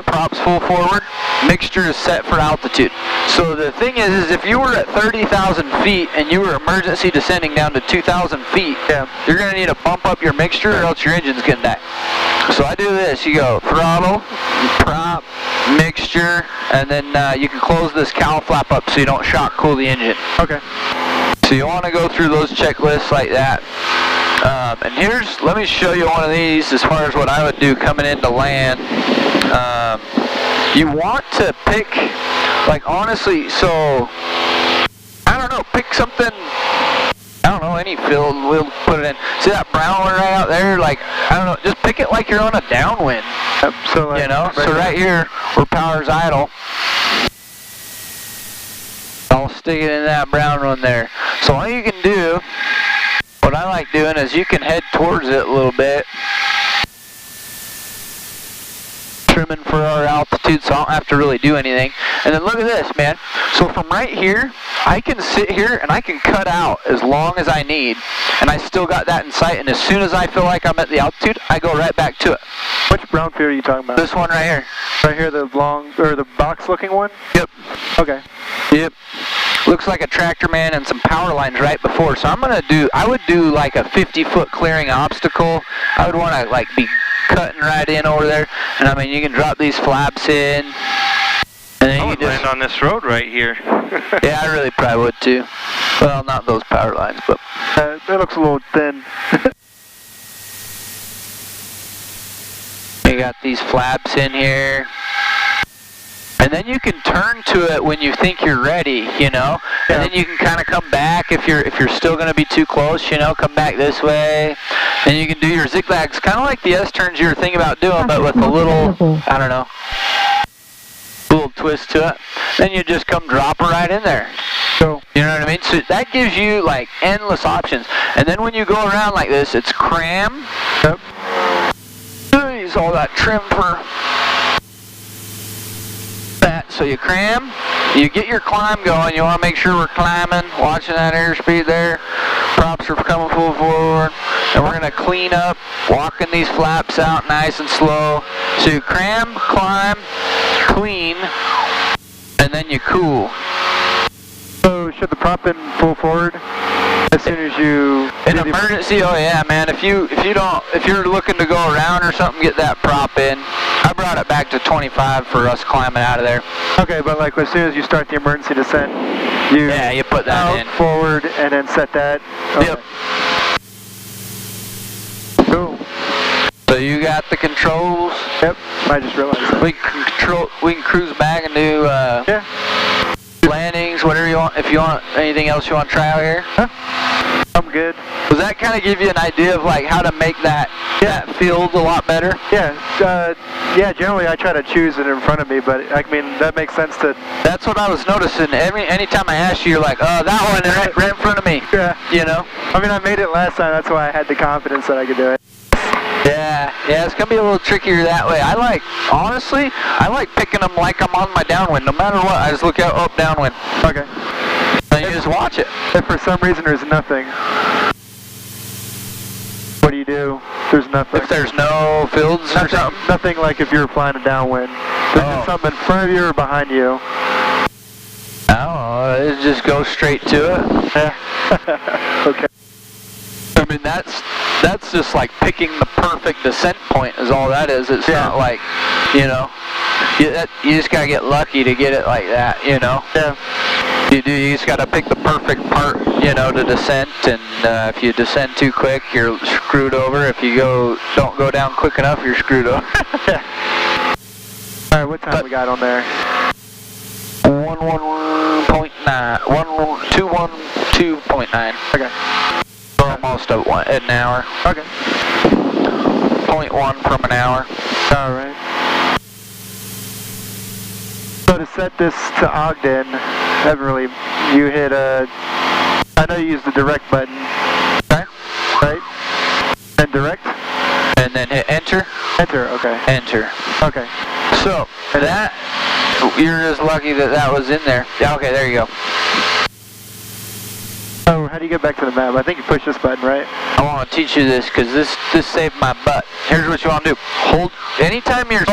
props full forward, mixture is set for altitude. So the thing is if you were at 30,000 feet and you were emergency descending down to 2,000 feet, you're going to need to bump up your mixture or else your engine's going to die. So I do this, you go throttle, prop, mixture, and then you can close this cowl flap up so you don't shock cool the engine. Okay. So you want to go through those checklists like that. And let me show you one of these as far as what I would do coming into land. You want to pick, like honestly, so, I don't know, pick something, I don't know, any field, we'll put it in. See that brown one right out there? Like, I don't know, just pick it like you're on a downwind. Yep, so like, you know, so right here, where power's idle, I'll stick it in that brown one there. So all you can do, what I like doing is you can head towards it a little bit. Trimming for our altitude so I don't have to really do anything. And then look at this, man. So from right here, I can sit here and I can cut out as long as I need. And I still got that in sight. And as soon as I feel like I'm at the altitude, I go right back to it. Which brown field are you talking about? This one right here. Right here, the long, or the box looking one? Yep. Okay. Yep. Looks like a tractor man and some power lines right before. So I would do like a 50-foot clearing obstacle. I would want to like be cutting right in over there. And I mean, you can drop these flaps in. And then I you would can just land on this road right here. Yeah, I really probably would too. Well, not those power lines, but that looks a little thin. you got these flaps in here. And then you can turn to it when you think you're ready, you know? And then you can kind of come back if you're still going to be too close, you know, come back this way. And you can do your zigzags, kind of like the S-turns you were thinking about doing, but with a little, I don't know, little twist to it. Then you just come drop it right in there. So, you know what I mean? So that gives you, like, endless options. And then when you go around like this, it's cram. Yep. Use all that trim for that. So you cram, you get your climb going. You want to make sure we're climbing, watching that airspeed there. Props are coming full forward. And we're going to clean up, walking these flaps out nice and slow. So you cram, climb, clean, and then you cool. So should the prop in full forward as soon as you... In emergency, oh yeah, man. If you're looking to go around or something, get that prop in. I brought it back to 25 for us climbing out of there. Okay, but like as soon as you start the emergency descent, you put that out, in forward, and then set that. Okay. Yep. Cool. So you got the controls. Yep. I just realized that. We can cruise back and do landings, whatever you want. If you want anything else you want to try out here. Huh? I'm good. Does that kind of give you an idea of like how to make that field a lot better? Yeah. Generally I try to choose it in front of me, but I mean that makes sense to. That's what I was noticing. Anytime I asked you, you're like, oh, that one right in front of me. Yeah. You know. I mean I made it last time. That's why I had the confidence that I could do it. Yeah, it's gonna be a little trickier that way. Honestly, I like picking them like I'm on my downwind. No matter what, I just look out, up downwind. Okay. And you just watch it. If for some reason there's nothing, what do you do? There's nothing. If there's no fields or something? Nothing like if you're flying a downwind. There's just something in front of you or behind you. Oh, it just goes straight to it. Yeah. Okay. I mean, that's just like picking the perfect descent point is all that is. It's not like, you know, you just gotta get lucky to get it like that, you know. Yeah. You just gotta pick the perfect part, you know, to descent. And if you descend too quick, you're screwed over. If you don't go down quick enough, you're screwed over. Yeah. All right, what time we got on there? 112.9. 212.9. Okay. So almost an hour. Okay. 0.1 from an hour. All right. So to set this to Ogden, you hit I know you used the direct button. Okay. Right? And direct? And then hit enter. Enter, okay. Enter. Okay. So that, you're just lucky that was in there. Yeah, okay, there you go. Oh, how do you get back to the map? I think you push this button, right? I want to teach you this because this saved my butt. Here's what you want to do. Hold, anytime you're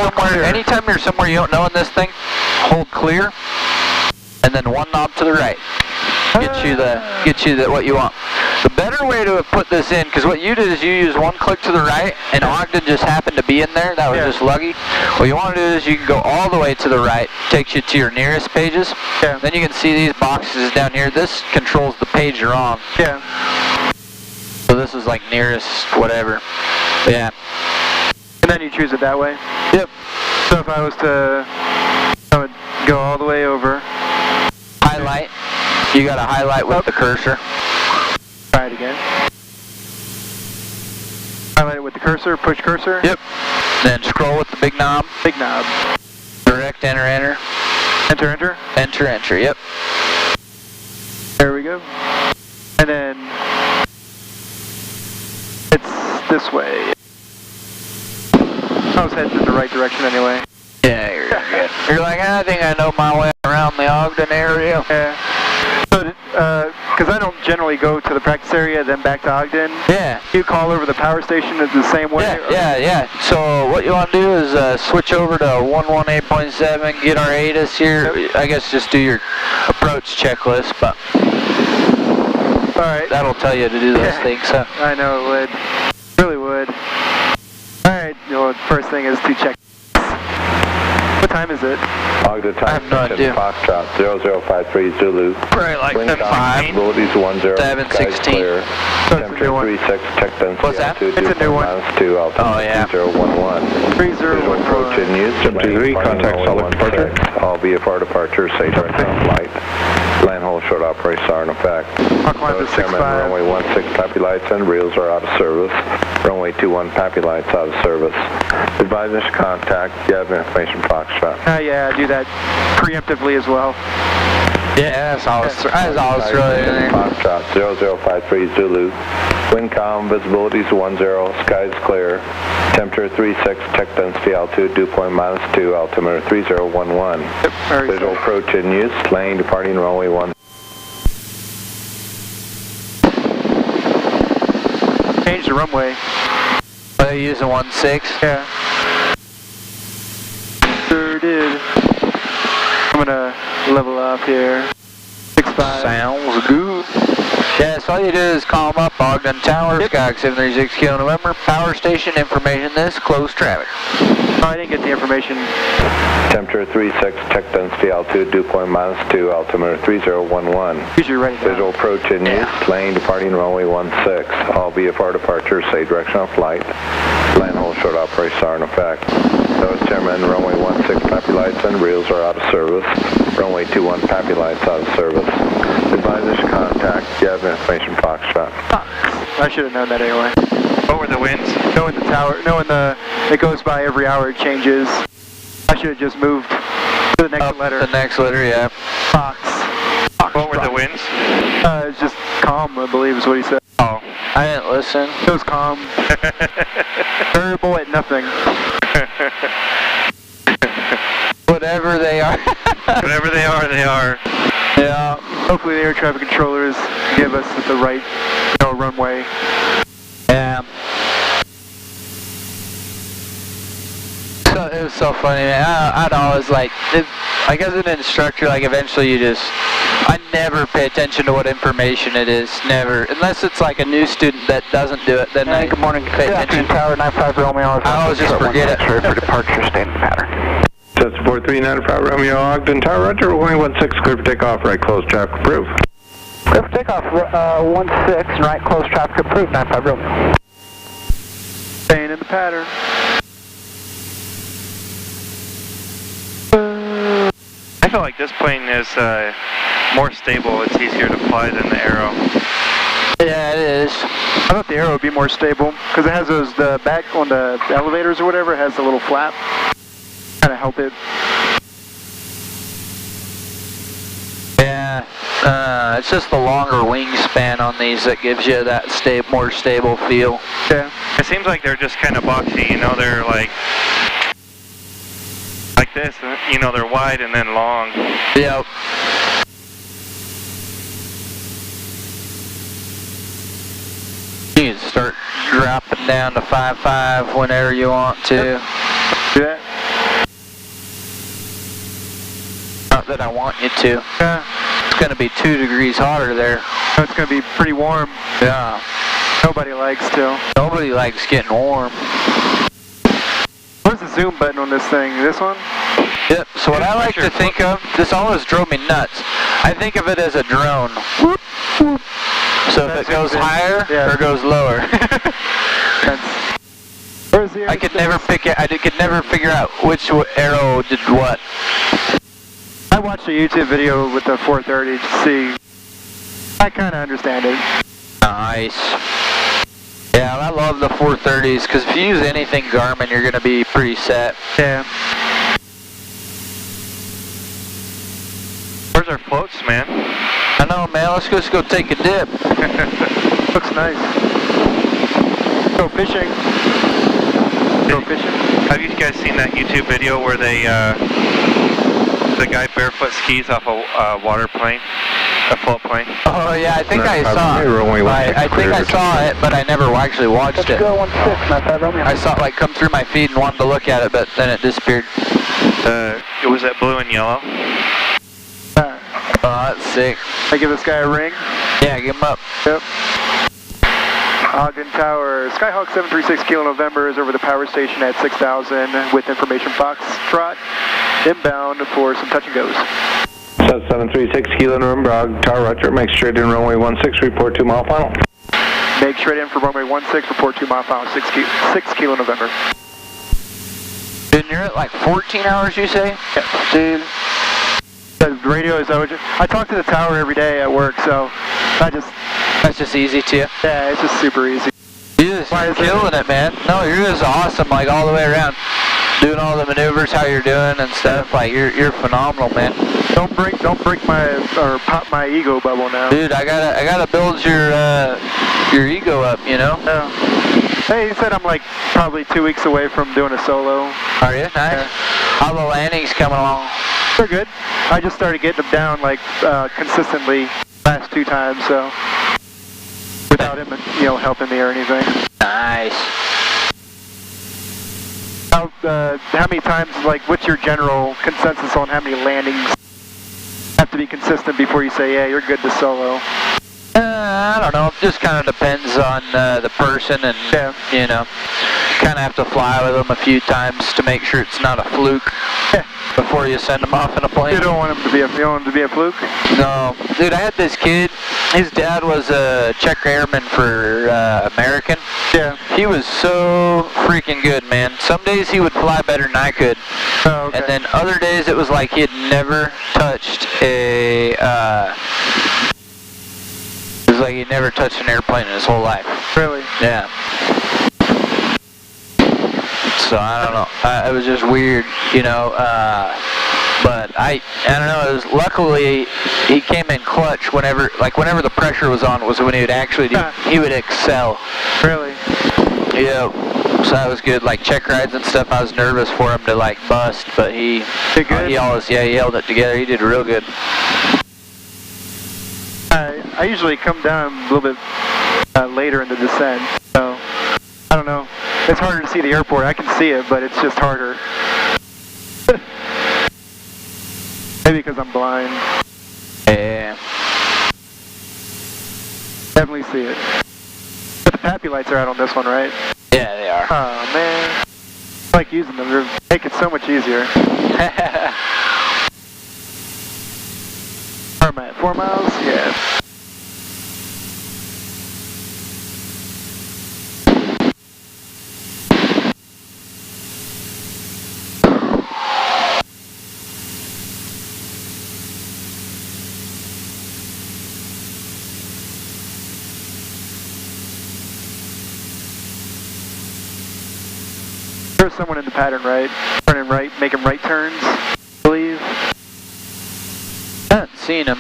somewhere you don't know in this thing, hold clear, and then one knob to the right. Get you what you want. The better way to have put this in, because what you did is you use one click to the right, and Ogden just happened to be in there. That was just lucky. What you want to do is you can go all the way to the right. Takes you to your nearest pages. Yeah. Then you can see these boxes down here. This controls the page you're on. Yeah. So this is like nearest whatever. Yeah. And then you choose it that way? Yep. So if I would go all the way over. Highlight. You got to highlight with the cursor. Try it again. Highlight it with the cursor, push cursor? Yep. Then scroll with the big knob. Big knob. Direct, enter, enter. Enter, enter? Enter, enter, yep. There we go. And then it's this way. I was heading in the right direction anyway. Yeah, you're good. You're like, I think I know my way around the Ogden area. Yeah. So, because I don't generally go to the practice area, then back to Ogden. Yeah. You call over the power station the same way? Yeah. So what you want to do is switch over to 118.7, get our ATIS here. I guess just do your approach checklist, but all right. That'll tell you to do those things. So. I know it would. Really would. All right. The first thing is to check. What time is it? Ogden time. I have no idea. Foxtrot 0053 Zulu. Probably like 10:05. Visibility's 10. 7:16. Temperature 36. Check density. What's that? It's a new one. -2. Altitude 011. 3011. Approach in use. 73. Contact solid departure. All VFR departure. Say direct on flight. Land hold short operation are in effect. I'll climb to 65. Runway 16 PAPI lights and reels are out of service. Runway 21 PAPI lights out of service. Advise us contact. You have information Foxtrot. Yeah, I do that preemptively as well. Yeah, that's all it's really in there. Foxtrot 0053 Zulu. Wind calm, visibility is 10, skies clear. Temperature 36, check density, altitude dew point -2, altimeter 3011. Yep, Visual approach in use, lane departing runway 1. Change the runway. Are you using 16? Yeah. Sure did. I'm gonna level up here. 65. Sounds good. Yeah, so all you do is call them up, Ogden Tower, Skyhawk 736 Kilo November, power station information, this, closed traffic. Oh, I didn't get the information. Temperature 36, check density, altitude dew point -2, altimeter 3011. Usually ready. Visual approach in use, lane departing runway 16. All VFR departures, say direction of flight. Land hold short operations are in effect. Those chairman, runway 16 PAPI lights and reels are out of service. Runway 21 PAPI lights out of service. Advisors contact. You have information Foxtrot. I should have known that anyway. What were the winds? Knowing the tower, it goes by every hour, it changes. I should have just moved to the next letter. The next letter, yeah. Fox. What were the winds? It's just calm, I believe is what he said. Oh, I didn't listen. It was calm. Variable at nothing. Whatever they are. Whatever they are, they are. Yeah. Hopefully the air traffic controllers give us the right, runway. Yeah. So it was so funny, man. I'd always like, I guess an instructor, like eventually you just, I never pay attention to what information it is. Never. Unless it's like a new student that doesn't do it, then I Good morning. pay attention. Tower 95 Romeo. I always just forget it. Ready for departure, standing pattern. That's 4395 Romeo Ogden Tower, Roger, runway 16, clear for takeoff, right close, traffic approved. Clear for takeoff, 16, right close, traffic approved, 95 Romeo. Staying in the pattern. I feel like this plane is more stable. It's easier to fly than the Arrow. Yeah, it is. I thought the Arrow would be more stable because it has those, the back on the elevators or whatever, it has the little flap. Kind of help it. Yeah, it's just the longer wingspan on these that gives you that more stable feel. Yeah. It seems like they're just kind of boxy, you know, they're like this, you know, they're wide and then long. Yep. You can start dropping down to 5.5 whenever you want to. Yep. Do that. Not that I want you to. Yeah. It's going to be 2 degrees hotter there. It's going to be pretty warm. Yeah. Nobody likes to. Nobody likes getting warm. Where's the zoom button on this thing? This one? Yep, so what I like to think of, this always drove me nuts. I think of it as a drone. Whoop, whoop. So if it goes higher or goes lower. Where's the I could never figure out which arrow did what. I watched a YouTube video with the 430 to see. I kind of understand it. Nice. Yeah, I love the 430s because if you use anything Garmin, you're going to be pretty set. Yeah. Where's our floats, man? I know, man. Let's just go take a dip. Looks nice. Go fishing. Go fishing. Have you guys seen that YouTube video where they, the guy barefoot skis off a water plane? A float plane? Oh, yeah, I think I saw it. I think I saw it, but I never actually watched it. Let's go 16, 95 Romeo. I saw it like come through my feed and wanted to look at it, but then it disappeared. It was that blue and yellow. Oh, that's sick. I give this guy a ring. Yeah, give him up. Yep. Ogden Tower, Skyhawk 736 Kilo November is over the power station at 6,000 with information Foxtrot inbound for some touch and goes. 736 Kilo November, Ogden Tower, Roger, make straight in runway 16, report 2 mile final. Make straight in for runway 16, report 2 mile final, 6 Kilo November. Dude, you're at like 14 hours, you say? Yeah. Dude. The radio is always, I talk to the tower every day at work, so that's just easy to you. Yeah, it's just super easy. You're killing it, man. No, you're just awesome, like all the way around. Doing all the maneuvers, how you're doing and stuff, like you're phenomenal, man. Don't break my or pop my ego bubble now. Dude, I gotta build your ego up, you know? Yeah. Hey, he said I'm like probably 2 weeks away from doing a solo. Are you? Nice. Yeah. How the landings coming along? They're good. I just started getting them down like consistently last 2 times, so without him, you know, helping me or anything. Nice. How many times, like, what's your general consensus on how many landings have to be consistent before you say, yeah, you're good to solo? I don't know. It just kind of depends on the person, and you know, kind of have to fly with them a few times to make sure it's not a fluke. Yeah. Before you send him off in a plane. You don't want him to be a fluke? No. Dude, I had this kid, his dad was a checker airman for American. Yeah. He was so freaking good, man. Some days he would fly better than I could. Oh, okay. And then other days it was like he had never touched it was like he'd never touched an airplane in his whole life. Really? Yeah. So I don't know. It was just weird, you know. But I don't know. It was luckily he came in clutch whenever the pressure was on. Was when he would actually he would excel. Really? Yeah. So that was good. Like check rides and stuff. I was nervous for him to like bust, but he always he held it together. He did real good. I usually come down a little bit later in the descent, so I don't know. It's harder to see the airport. I can see it, but it's just harder. Maybe because I'm blind. Yeah. definitely see it. But the PAPI lights are out on this one, right? Yeah, they are. Oh, man. I like using them. They make it so much easier. Where am I at? 4 miles? Yeah. There's someone in the pattern, right? Turning right, making right turns, I believe. I haven't seen him.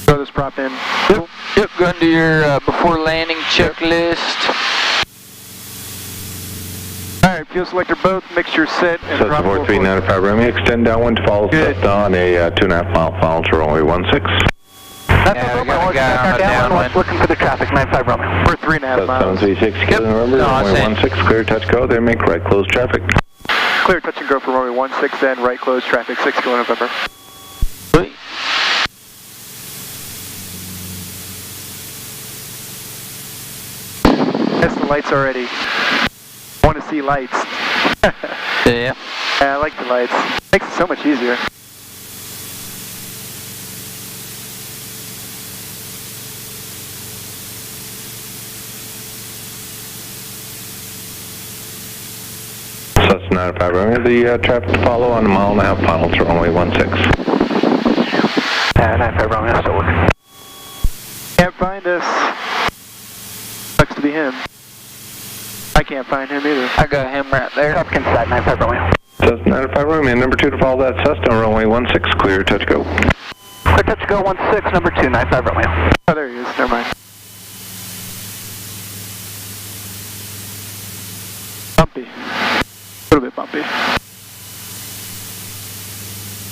Throw this prop in. Yep, going to your before landing checklist. Alright, fuel selector both, mixture set, and So drop 4395 Romeo, extend downwind to follow on a 2.5 mile follow to runway 16. Yeah, we got a guy on the downwind. Looking for the traffic, 95 Romeo. We're 3.5 miles. 736, Kilo November, runway 16, clear touch go, then make right close traffic. Clear touch and go for runway 16, then right close traffic, 6 Kilo November. Sweet. That's the lights already. I want to see lights. Yeah. Yeah, I like the lights. Makes it so much easier. Sus 95 Romeo, the traffic to follow on a 1.5 mile final to runway 16. 95 Romeo, still looking. Can't find us. Sucks to be him. I can't find him either. I got him right there. Traffic inside, 95 Romeo. Sus 95 Romeo, number 2 to follow that Sus on runway 16, clear touch go. Clear touch go, 16, number 2, 95 Romeo. Oh, there he is. Never mind. Bumpy. A little bit bumpy.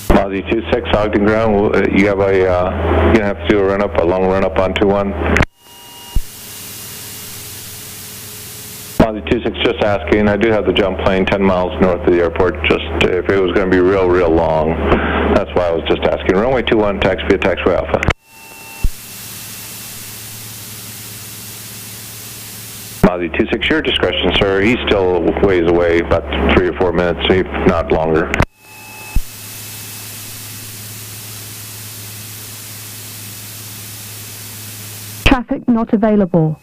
Aussie 26, Ogden ground, you have a, you're gonna have to do a run up, a long run up on 21. Aussie 26, just asking, I do have the jump plane 10 miles north of the airport, just if it was gonna be real long. That's why I was just asking. Runway 21, taxi via taxiway Alpha. Aussie 26, your discretion, sir. He's still ways away, about 3 or 4 minutes, if not longer. Traffic not available.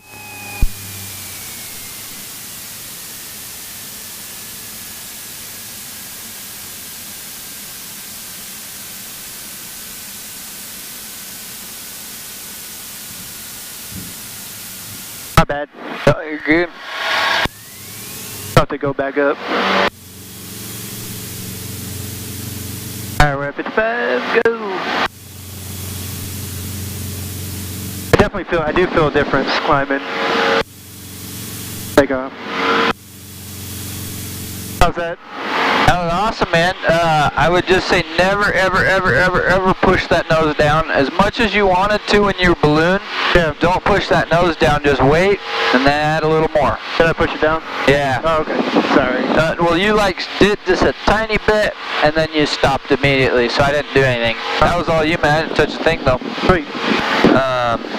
Not bad. Oh, you're good. About to go back up. Alright, we're at 55. Go! I do feel a difference climbing. Take off. How's that? That was awesome, man. I would just say never, ever push that nose down. As much as you wanted to in your balloon, Yeah. don't push that nose down. Just wait, and then add a little more. Did I push it down? Yeah. Oh, okay. Sorry. Well, you did just a tiny bit, and then you stopped immediately, so I didn't do anything. That was all you, man. I didn't touch a thing, though. Sweet.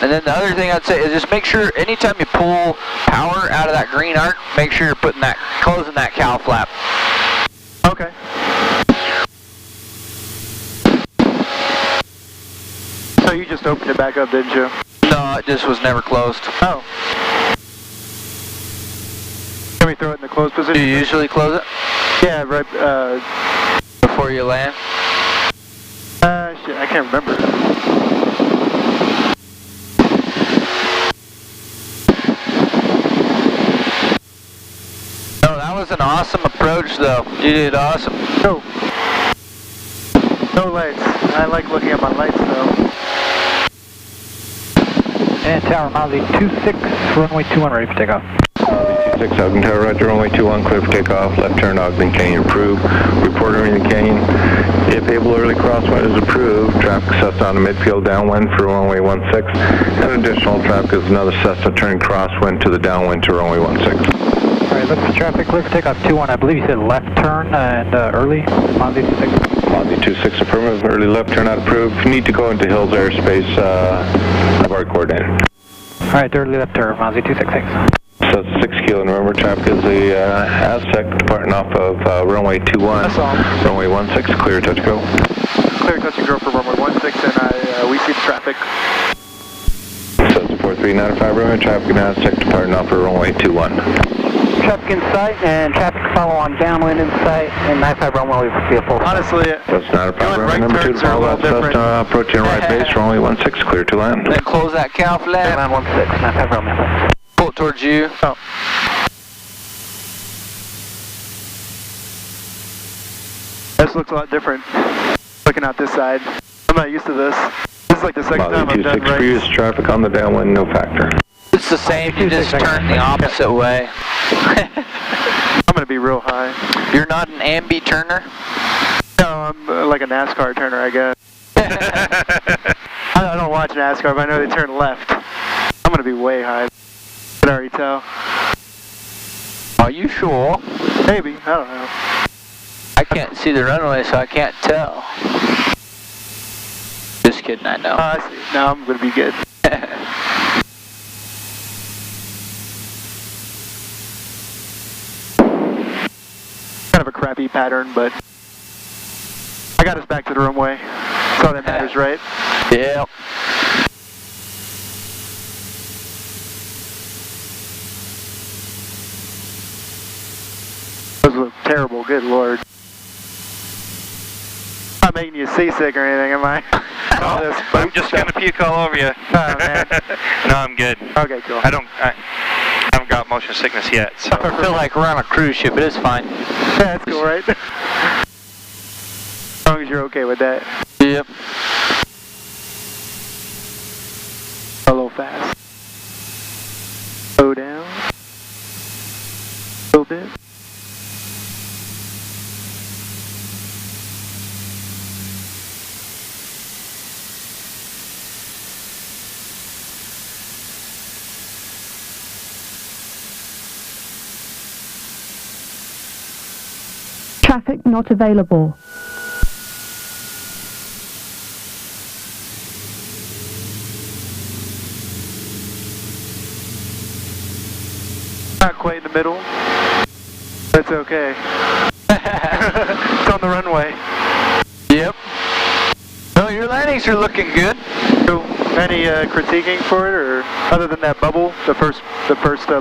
And then the other thing I'd say is just make sure anytime you pull power out of that green arc, make sure you're closing that cowl flap. Okay. So you just opened it back up, didn't you? No, it just was never closed. Oh. Can we throw it in the closed position? Do you usually close it? Yeah, right, before you land? Shit, I can't remember. No, that was an awesome approach, though. You did awesome. No. No lights. I like looking at my lights, though. And Tower, Mozzie 26, runway 21, ready for takeoff. 26 Ogden Tower, roger, runway 21, clear for takeoff, left turn Ogden Canyon approved. Reporter in the canyon. If able, available. Early crosswind is approved. Traffic Cessna on the midfield downwind for runway 16. And additional traffic is another Cessna turning crosswind to the downwind to runway 16. Alright, look for traffic, clear for takeoff 21. I believe you said left turn and early, Mozzie 26. Mozzie 26 affirmative, early left turn not approved. Need to go into Hills airspace, have our coordinator. Alright, early left turn, Mozzie 266. So it's 6 kilo, and remember traffic is the Aztec departing off of runway 21. That's all. Runway 16, clear, touch go. Clear, touch and go for runway 16, and we see the traffic. So it's 4395 runway, traffic in Aztec departing off of runway 21. Traffic in sight and traffic follow on downwind in sight, and 95 runway will be a full. Honestly, That's not a problem. right Number 2 to turns are a follow little that different. approaching right base, runway 16, clear to land. Then close that cow flap. Land 16, 95 runway. Pull it towards you. Oh. This looks a lot different. Looking out this side. I'm not used to this. This is like the second time I've done 26 for use, traffic on the downwind, no factor. It's the same, you just turn the opposite way. I'm going to be real high. You're not an ambi turner? No, I'm like a NASCAR turner, I guess. I don't watch NASCAR, but I know they turn left. I'm going to be way high. I can already tell. Are you sure? Maybe, I don't know. I can't see the runway, so I can't tell. Just kidding, I know. I see. Now I'm going to be good. Kind of a crappy pattern, but I got us back to the runway. That's all that matters, right? Yeah. Those look terrible, good lord. I'm not making you seasick or anything, am I? All this I'm just going to puke all over you. Oh, man. No, I'm good. Okay, cool. I haven't got motion sickness yet, so. I feel like we're on a cruise ship, but it's fine. Yeah, that's cool, right? As long as you're okay with that. Yep. A little fast. Slow down. A little bit. Traffic not available. Not quite in the middle. That's okay. It's on the runway. Yep. No, your landings are looking good. So, any critiquing for it, or other than that bubble, the first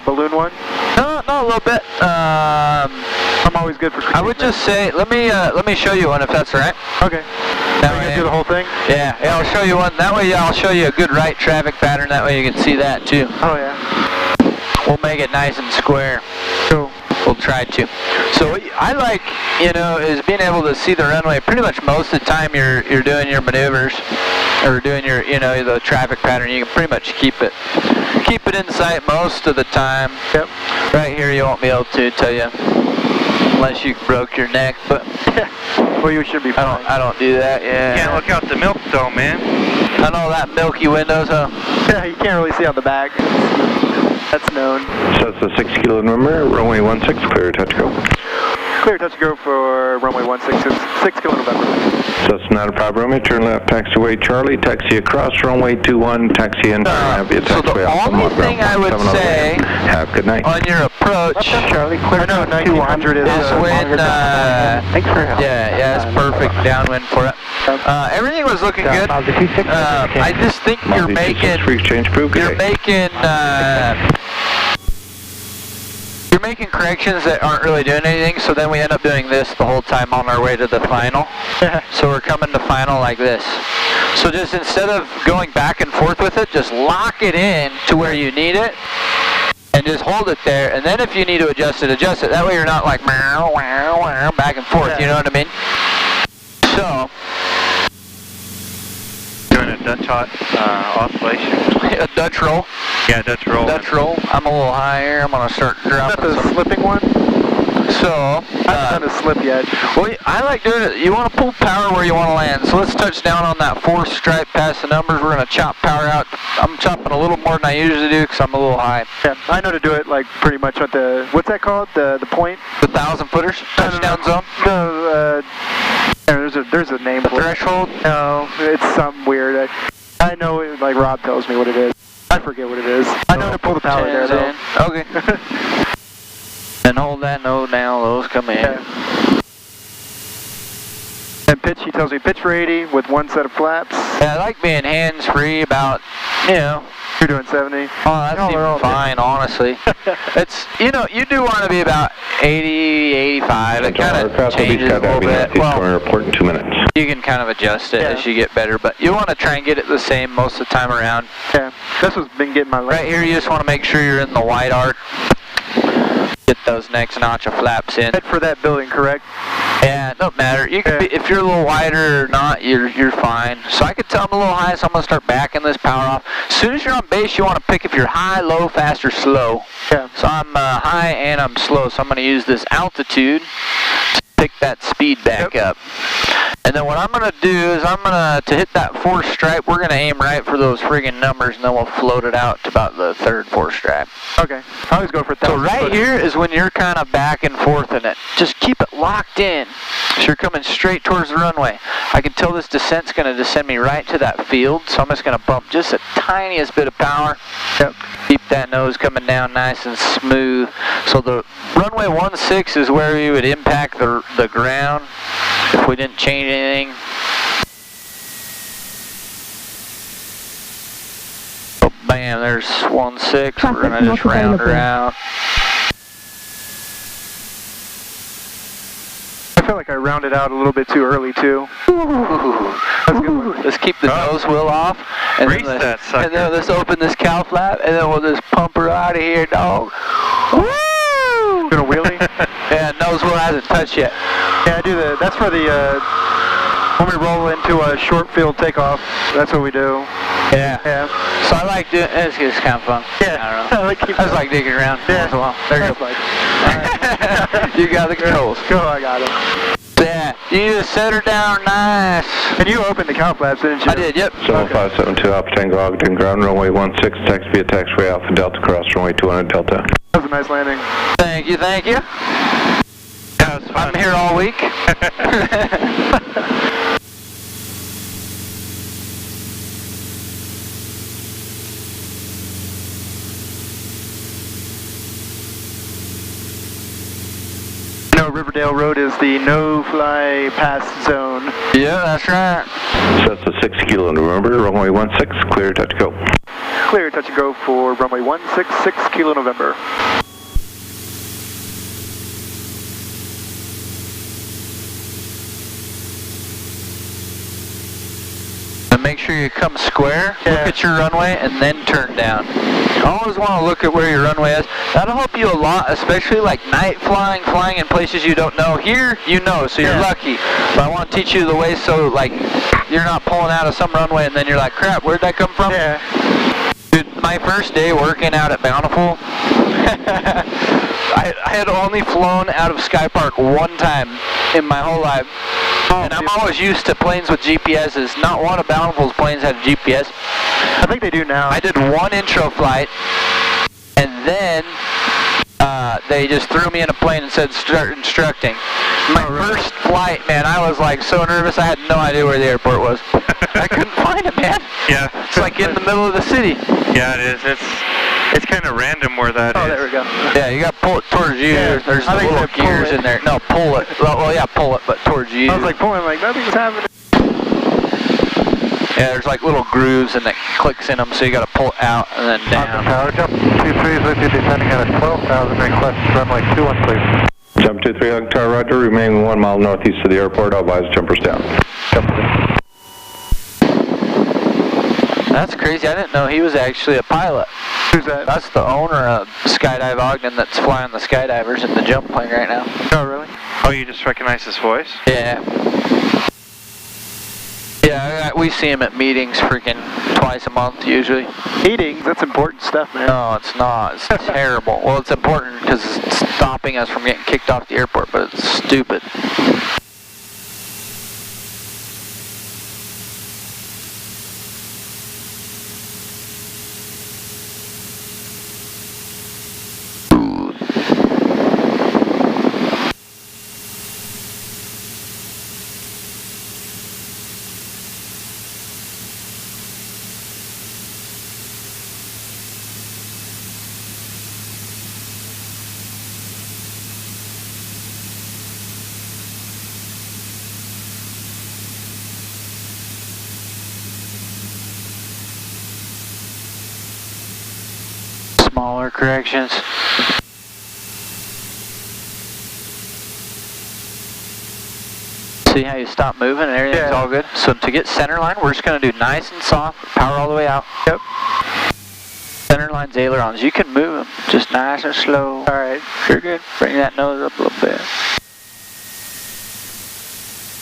balloon one? No, a little bit. I'm always good for critiquing. I would just say, let me show you one if that's all right. Okay. Now we do the whole thing? Yeah, I'll show you one. That way I'll show you a good right traffic pattern. That way you can see that too. Oh yeah. We'll make it nice and square. Cool. We'll try to. So what I like, is being able to see the runway pretty much most of the time you're doing your maneuvers or doing your, the traffic pattern. You can pretty much keep it in sight most of the time. Yep. Right here you won't be able to, tell you, unless you broke your neck. But well, you should be fine. I don't do that. Yeah. Can't look out the milk though, man. I know that milky windows, huh? Yeah, you can't really see out the back. That's known. So it's a 6 kilo number, runway 16, clear, touch go. Clear touch go for runway 16, 6 kilo November. So it's not a problem. Runway, turn left, taxiway Charlie, taxi across runway 21, taxi in, via So the taxiway off only thing I would say have a good night. on your approach, Charlie, clear. I know 1900 is when, thanks for your help. yeah, it's perfect downwind for it. Everything was looking good. I just think you're making corrections that aren't really doing anything, so then we end up doing this the whole time on our way to the final. So we're coming to final like this. So just instead of going back and forth with it, just lock it in to where you need it, and just hold it there, and then if you need to adjust it, adjust it. That way you're not like back and forth, you know what I mean? So, Doing a Dutch oscillation. a Dutch roll. Yeah, Dutch roll. Dutch roll. I'm a little higher. I'm going to start dropping Is that the some. slipping one? So, I haven't done a slip yet. well, I like doing it. You want to pull power where you want to land. So let's touch down on that 4th stripe past the numbers. We're going to chop power out. I'm chopping a little more than I usually do because I'm a little high. Yeah, I know to do it like pretty much at the, what's that called? The point? The 1,000 footers? Touchdown zone? No, there's a name for it. Threshold? No, it's something weird. I know it, like Rob tells me what it is. I forget what it is. I know to pull the power there though. Okay. And hold that node down, those come in. Yeah. And pitch, he tells me pitch for 80 with 1 set of flaps. Yeah, I like being hands-free about, you know. You're doing 70. Oh, that's even fine, honestly. It's, you know, you do want to be about 80, 85. It kind of changes a little bit. Well, report in 2 minutes. you can kind of adjust it as you get better, but you want to try and get it the same most of the time around. Yeah, that's what's been getting my Right here, you just want to make sure you're in the wide arc. Get those next notch of flaps in. Head for that building, correct? Yeah, it don't matter. You can be, if you're a little wider or not, you're fine. So I could tell I'm a little high, so I'm gonna start backing this power off. As soon as you're on base, you want to pick if you're high, low, fast, or slow. Yeah. So I'm high and I'm slow, so I'm gonna use this altitude to pick that speed back up. And then what I'm going to do is to hit that 4th stripe, we're going to aim right for those friggin' numbers, and then we'll float it out to about the 3rd, 4th stripe. Okay. I always go for 1,000. So right here is when you're kind of back and forth in it. Just keep it locked in. So you're coming straight towards the runway. I can tell this descent's going to descend me right to that field, so I'm just going to bump just the tiniest bit of power. Yep. Keep that nose coming down nice and smooth. So the runway 16 is where we would impact the ground if we didn't change anything. Oh, bam, there's 16. We're going to just round her out. I feel like I rounded out a little bit too early, too. That's a good one. Let's keep the nose wheel off. And Race that sucker. And then let's open this cow flap, and then we'll just pump her out of here, dog. Woo! Gonna wheelie? Yeah, nose wheel hasn't touched yet. Yeah, I do the, that's for the, when we roll into a short field takeoff, that's what we do. Yeah. Yeah. So I like doing, it's just kind of fun. Yeah. I don't know. I just like digging around. Yeah. Well, there you go. Like, You got the controls. go, I got him. Yeah, you just set her down nice. And you opened the cow flaps, didn't you? I did, yep. 7572 Alpha Tango Ogden, ground runway 16, taxi via taxiway Alpha Delta, cross runway 200 Delta. That was a nice landing. Thank you, thank you. Yeah, it was fun. I'm here all week. No, Riverdale Road is the no-fly pass zone. Yeah, that's right. So that's a 6 kilo, November, runway 16, clear, touch go. Clear, touch and go for runway 16, 6 kilo November. And make sure you come square, look at your runway, and then turn down. Always want to look at where your runway is. That'll help you a lot, especially like night flying in places you don't know. Here, you know, so you're lucky. But I want to teach you the way so like you're not pulling out of some runway and then you're like, crap, where'd that come from? Yeah. Dude, my first day working out at Bountiful, I had only flown out of Sky Park one time in my whole life. And I'm always used to planes with GPSs. Not one of Bountiful's planes had a GPS. I think they do now. I did one intro flight, and then they just threw me in a plane and said start instructing. My first flight, man, I was like so nervous I had no idea where the airport was. I couldn't find it, man. Yeah. It's like in the middle of the city. Yeah, it is. It's kind of random where that is. Oh, there we go. Yeah, you got to pull it towards you. Yeah, There's the little gears in there. No, pull it. Well, yeah, pull it, but towards you. I was like pulling, like nothing's happening. Yeah, there's like little grooves and it clicks in them, so you got to pull it out and then down. Tower jump 23 is with you descending at a 12,000, request runway 21 please. Jump 23 Ogden Tower, roger, remaining 1 mile northeast of the airport, I'll advise jumpers down. That's crazy. I didn't know he was actually a pilot. Who's that? That's the owner of Skydive Ogden that's flying the skydivers in the jump plane right now. Oh, really? Oh, you just recognize his voice? Yeah. Yeah, we see him at meetings freaking twice a month usually. Heating, that's important stuff, man. No, it's not. It's terrible. Well, it's important because it's stopping us from getting kicked off the airport, but it's stupid. Smaller corrections. See how you stop moving and everything's all good? So to get center line, we're just going to do nice and soft, power all the way out. Yep. Center line's ailerons. You can move them, just nice and slow. Alright. You're good. Bring that nose up a little bit.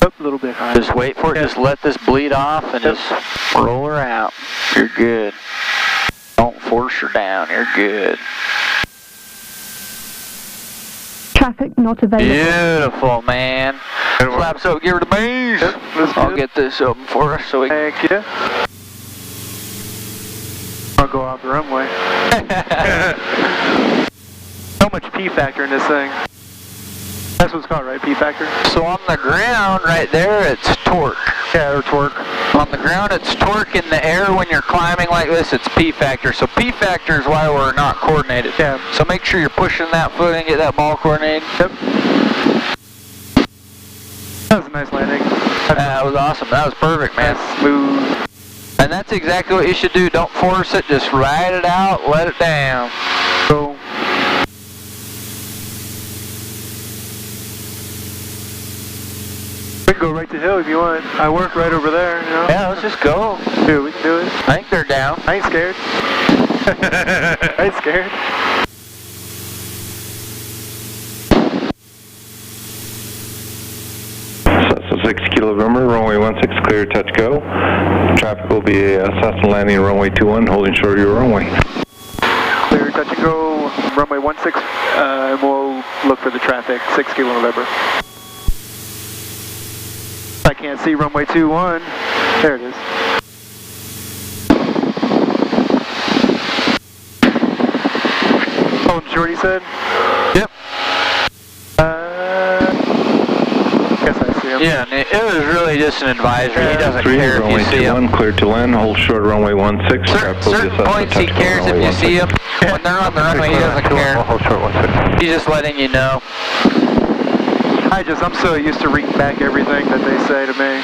Up a little bit higher. Just wait for it. Just let this bleed off and just roll her out. You're good. Don't force her down. You're good. Traffic not available. Beautiful, man. Flaps up, give her the beans. I'll get this open for us so we can. Thank you. I'll go off the runway. So much P factor in this thing. That's what it's called, right? P factor? So on the ground right there, it's torque. Yeah, or torque. On the ground, it's torque. In the air, when you're climbing like this, it's P factor. So P factor is why we're not coordinated. Yeah. So make sure you're pushing that foot and get that ball coordinated. Yep. That was a nice landing. That was awesome. That was perfect, man. That's smooth. And that's exactly what you should do. Don't force it. Just ride it out. Let it down. So. We can go right to hill if you want. I work right over there, you know? Yeah, let's just go. Dude, we can do it. I think they're down. I ain't scared. I ain't scared. So 6 Kilo November, runway 16 clear, touch go. Traffic will be Cessna landing runway 21, holding short of your runway. Clear, touch and go, runway 16, and we'll look for the traffic, 6 Kilo November. I can't see runway 21. There it is. Oh, short, he said? Yep. Guess I see him. Yeah, and it was really just an advisory. He doesn't care if you see him. Clear to land, hold short runway 16. Certain points he cares if you see him. When they're on the runway, he doesn't care. Hold short 16. He's just letting you know. I'm so used to reading back everything that they say to me.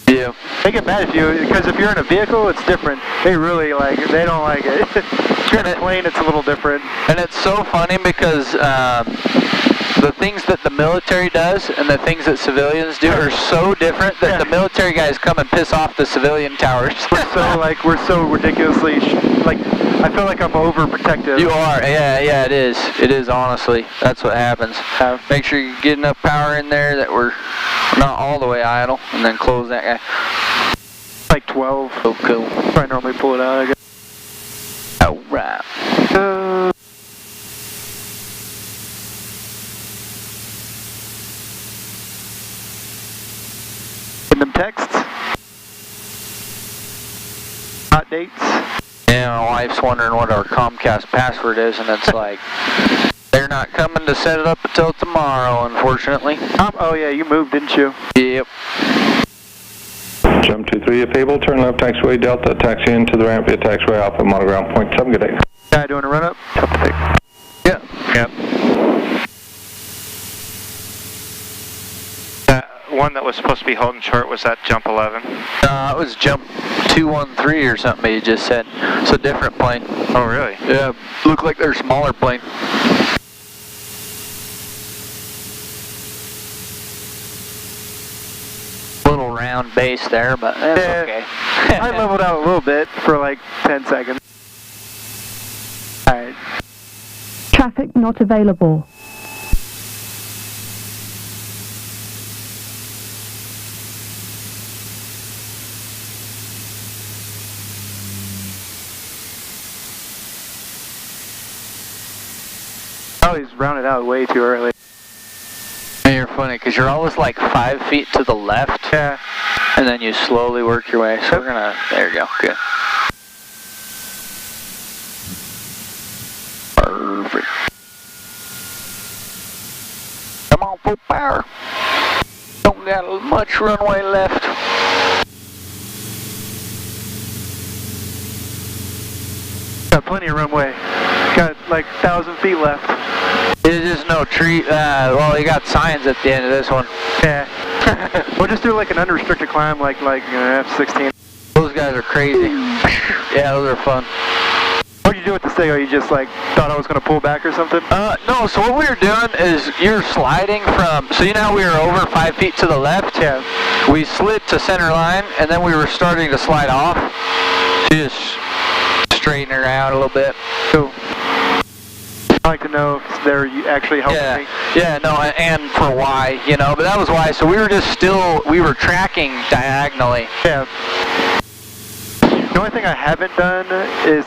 Yeah. They get mad if you, because if you're in a vehicle, it's different. They really like it. They don't like it. If you're in a plane, it's a little different. And it's so funny because the things that the military does and the things that civilians do are so different that the military guys come and piss off the civilian towers. We're so ridiculously, I feel like I'm overprotective. You are, yeah, it is. It is, honestly. That's what happens. Make sure you get enough power in there that we're not all the way idle, and then close that guy. Like 12. Oh, cool. I normally pull it out, I guess. Alright. Getting them texts. Hot dates. Yeah, my wife's wondering what our Comcast password is, and it's like, they're not coming to set it up until tomorrow, unfortunately. Oh yeah, you moved, didn't you? Yep. Jump 23, if able, turn left taxiway Delta, taxi into the ramp via taxiway Alpha, monoground point 7, good day. Guy doing a run up? Yeah. Yep. One that was supposed to be holding short, was that jump 11? It was jump 213 or something you just said. It's a different plane. Oh, really? Yeah, look like they're a smaller plane. Little round base there, but that's okay. I leveled out a little bit for like 10 seconds. Alright. Traffic not available. Oh, he's rounded out way too early. And you're funny because you're always like 5 feet to the left. Yeah. And then you slowly work your way. So we're gonna, there you go, good. Perfect. Come on, full power. Don't got much runway left. Got plenty of runway. Got like 1,000 feet left. There's just no tree, well, you got signs at the end of this one. Yeah. We'll just do like an unrestricted climb like F-16. Those guys are crazy. Yeah, those are fun. What did you do with the Stego? You just like thought I was going to pull back or something? No, so what we were doing is you're sliding from, so you know how we were over 5 feet to the left? Yeah. We slid to center line and then we were starting to slide off. So you just straighten her out a little bit. Cool. I'd like to know if they're actually helping me. Yeah, no, and for why, you know, but that was why. So we were just we were tracking diagonally. Yeah. The only thing I haven't done is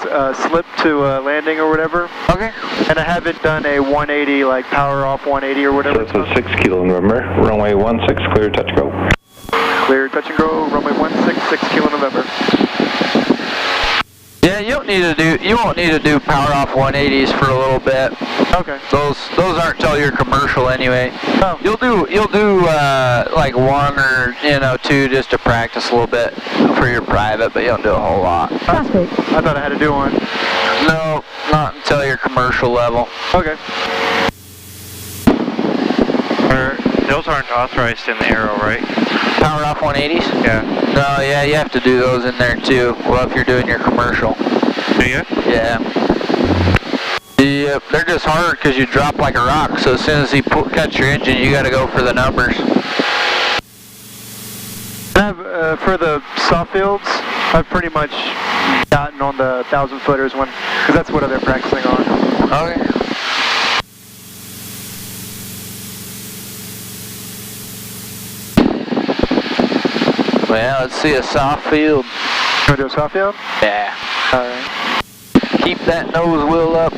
slip to landing or whatever. Okay. And I haven't done a 180, like power off 180 or whatever. So it's a 6 kilo November, runway 16, clear, touch go. Clear, touch and go, runway 16, 6 kilo November. Yeah, you won't need to do power off 180s for a little bit. Okay. Those aren't till you're commercial anyway. Oh. You'll do like 1 or 2 just to practice a little bit for your private, but you don't do a whole lot. Traffic. I thought I had to do one. No, not until your commercial level. Okay. Those aren't authorized in the Aero, right? Power off 180s? Yeah. No, yeah, you have to do those in there too. Well, if you're doing your commercial. Do you? Yeah. Yep, they're just hard because you drop like a rock. So as soon as he cuts your engine, you got to go for the numbers. For the soft fields, I've pretty much gotten on the 1,000-footers one, because that's what they're practicing on. Okay. Well, let's see a soft field. You want to do a soft field? Yeah. Alright. Keep that nose wheel up.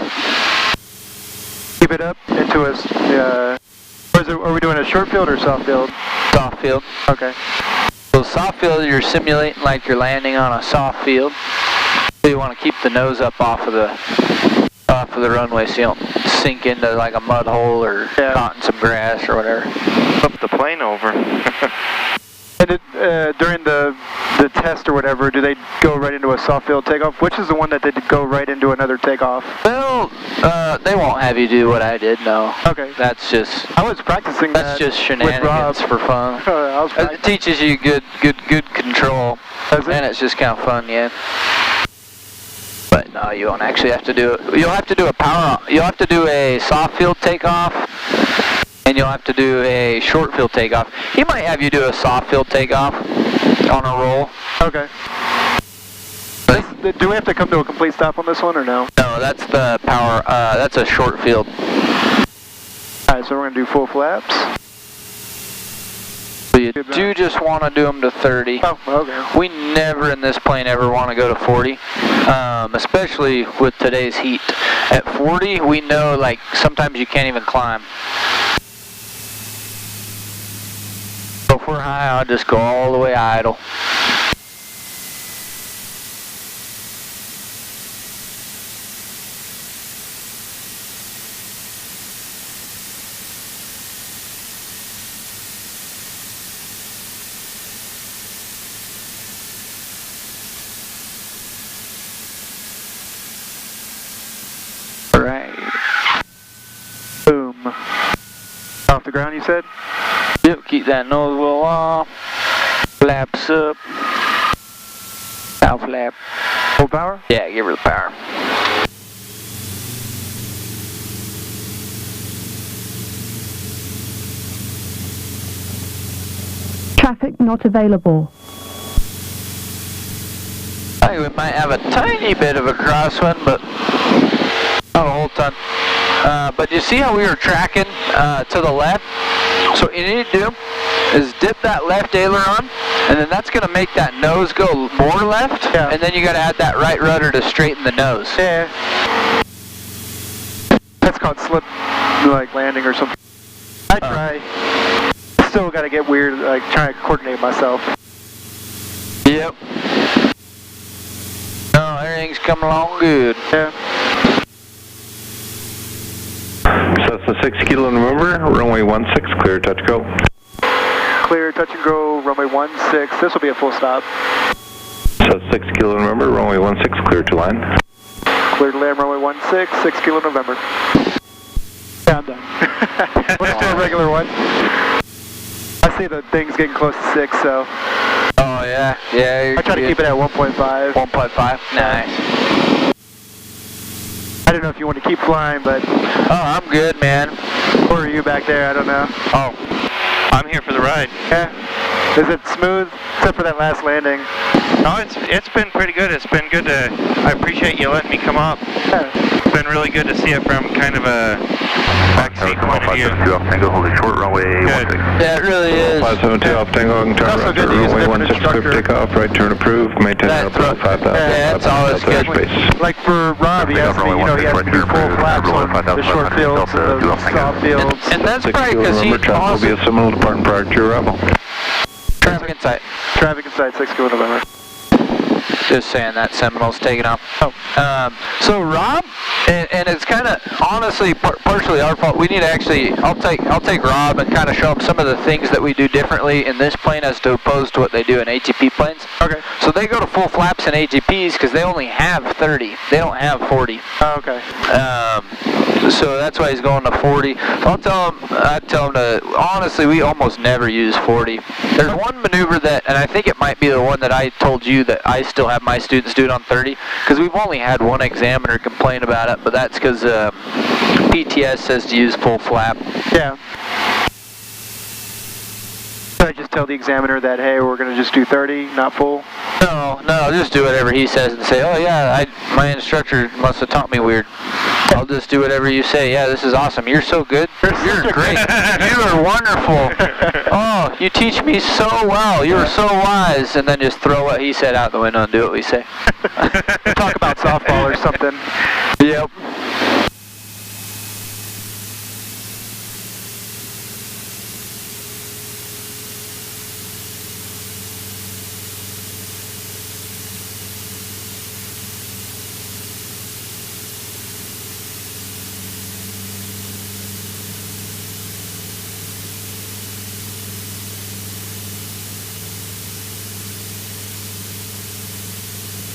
Keep it up into a, are we doing a short field or soft field? Soft field. Okay. So soft field, you're simulating like you're landing on a soft field. So you want to keep the nose up off of the runway so you don't sink into like a mud hole or caught in some grass or whatever. Flip the plane over. And during the test or whatever, do they go right into a soft field takeoff? Which is the one that they go right into another takeoff? Well, they won't have you do what I did, no. Okay. That's just... I was practicing that's just shenanigans for fun. It teaches you good control. Does it? And it's just kind of fun, yeah. But no, you won't actually have to do it. You'll have to do you'll have to do a soft field takeoff. And you'll have to do a short field takeoff. He might have you do a soft field takeoff on a roll. Okay. Do we have to come to a complete stop on this one or no? No, that's the power, that's a short field. Alright, so we're going to do full flaps. So you do just want to do them to 30. Oh, okay. We never in this plane ever want to go to 40, especially with today's heat. At 40, we know like sometimes you can't even climb. So if we're high, I'll just go all the way idle. Right. Boom. Off the ground, you said? Yep, keep that nose wheel off. Flaps up. Now flap. Full power? Yeah, give her the power. Traffic not available. I think we might have a tiny bit of a crosswind, but not a whole ton. But you see how we were tracking to the left? So what you need to do is dip that left aileron, and then that's going to make that nose go more left, and then you got to add that right rudder to straighten the nose. Yeah. That's called slip, like landing or something. I try. Still got to get weird, like trying to coordinate myself. Yep. No, everything's coming along good. Yeah. Cessna 6 Kilo November, runway 16, clear, touch, go. Clear, touch and go, runway 16. This will be a full stop. Cessna 6 Kilo November, runway 16, clear to land. Clear to land, runway 16, 6 Kilo November. Yeah, I'm done. Let's do a regular one. I see the thing's getting close to 6, so. Oh, yeah. Yeah, I try to keep it at 1.5. 1.5? Nice. I don't know if you want to keep flying, but... Oh, I'm good, man. Or are you back there? I don't know. Oh, I'm here for the ride. Yeah. Is it smooth, except for that last landing? Oh, it's been pretty good. It's been good to... I appreciate you letting me come up. Yeah. It's been really good to see it from kind of a backseat point of view. Tango, holding short, runway 16. Yeah, it really is. 572 off Tango, turn Also right, good to use a runway different 16, clear instructor. takeoff, right turn approved, maintain That up to 5,000. Yeah, that's always good. Airspace. Like for Rob, he has to be, you know, he has to do full flaps on the short fields and the soft fields. And that's 6 probably Kilo because he November, traffic will be also... a similar departing prior to your arrival. Traffic in sight. Traffic inside 6 Kilo November. Just saying that Seminole's taking off. Oh. So Rob, and it's kind of honestly partially our fault. We need to actually, I'll take Rob and kind of show him some of the things that we do differently in this plane as opposed to what they do in ATP planes. Okay. So they go to full flaps in ATPs because they only have 30. They don't have 40. Oh, okay. So that's why he's going to 40. I tell him to, honestly, we almost never use 40. There's one maneuver that, and I think it might be the one that I told you that I still have my students do it on 30, because we've only had one examiner complain about it, but that's because PTS says to use full flap. Yeah. Should I just tell the examiner that, hey, we're going to just do 30, not full? No, just do whatever he says and say, oh yeah, my instructor must have taught me weird. I'll just do whatever you say. Yeah, this is awesome. You're so good. You're great. You are wonderful. Oh, you teach me so well. You're so wise. And then just throw what he said out the window and do what we say. Talk about softball or something. Yep.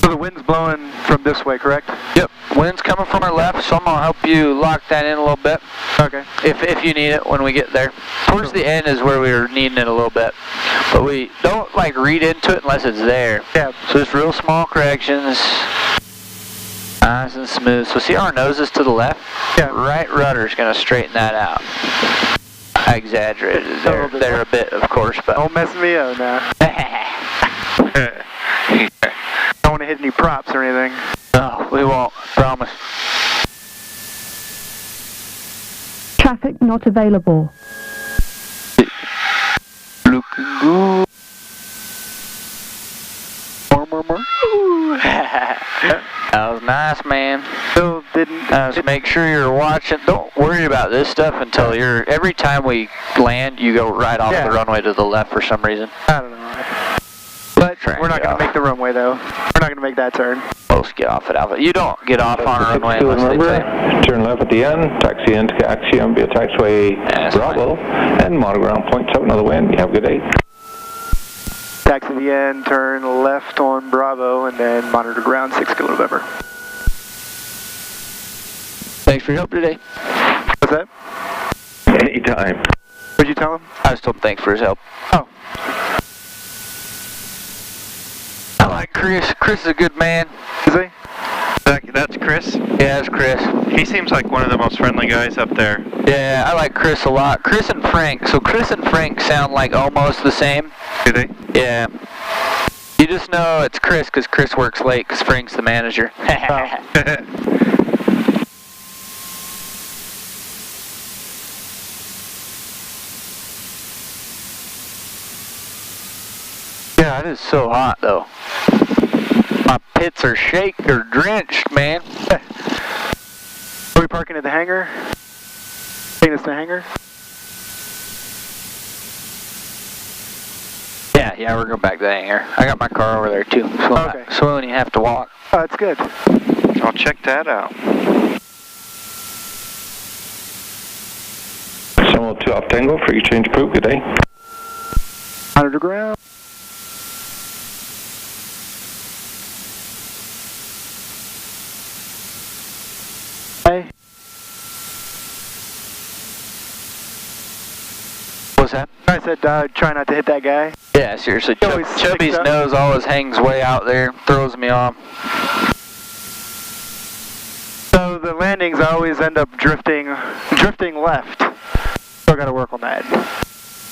So the wind's blowing from this way, correct? Yep. Wind's coming from our left, so I'm going to help you lock that in a little bit. Okay. If you need it when we get there. Towards the end is where we were needing it a little bit. But we don't like read into it unless it's there. Yeah. So just real small corrections. Nice and smooth. So see our noses to the left? Yeah. Right rudder's going to straighten that out. I exaggerated there a bit, of course, but... Don't mess me up now. Don't want to hit any props or anything. No, we won't. Promise. Traffic not available. Looking good. More. That was nice, man. Still didn't... Just make sure you're watching. Don't worry about this stuff until every time we land, you go right off the runway to the left for some reason. I don't know. But we're not going to make the runway, though. We're not going to make that turn. Most get off at Alpha. You don't get off on a runway unless they say. Turn left at the end, taxi into Axiom via taxiway Bravo, and monoground 0.7 of the wind. You have a good day. Taxi the end, turn left on Bravo, and then monitor ground 6 Kilo November. Thanks for your help today. What's that? Anytime. What'd you tell him? I just told him thanks for his help. Oh. I like Chris. Chris is a good man. Is he? That's Chris? Yeah, that's Chris. He seems like one of the most friendly guys up there. Yeah, I like Chris a lot. Chris and Frank. So Chris and Frank sound like almost the same. Do they? Yeah. You just know it's Chris because Chris works late because Frank's the manager. Yeah, it is so hot though. My pits are drenched, man. We're we parking at the hangar? Taking us to the hangar? Yeah, we're going back to the hangar. I got my car over there too, so we only have to walk. Oh, that's good. I'll check that out. Solo 2 off Tango for you change crew, good day. Monitor ground. Hey. What's that? I said try not to hit that guy. Yeah, seriously. Chubby's nose always hangs way out there, throws me off. So the landings always end up drifting left. Still got to work on that.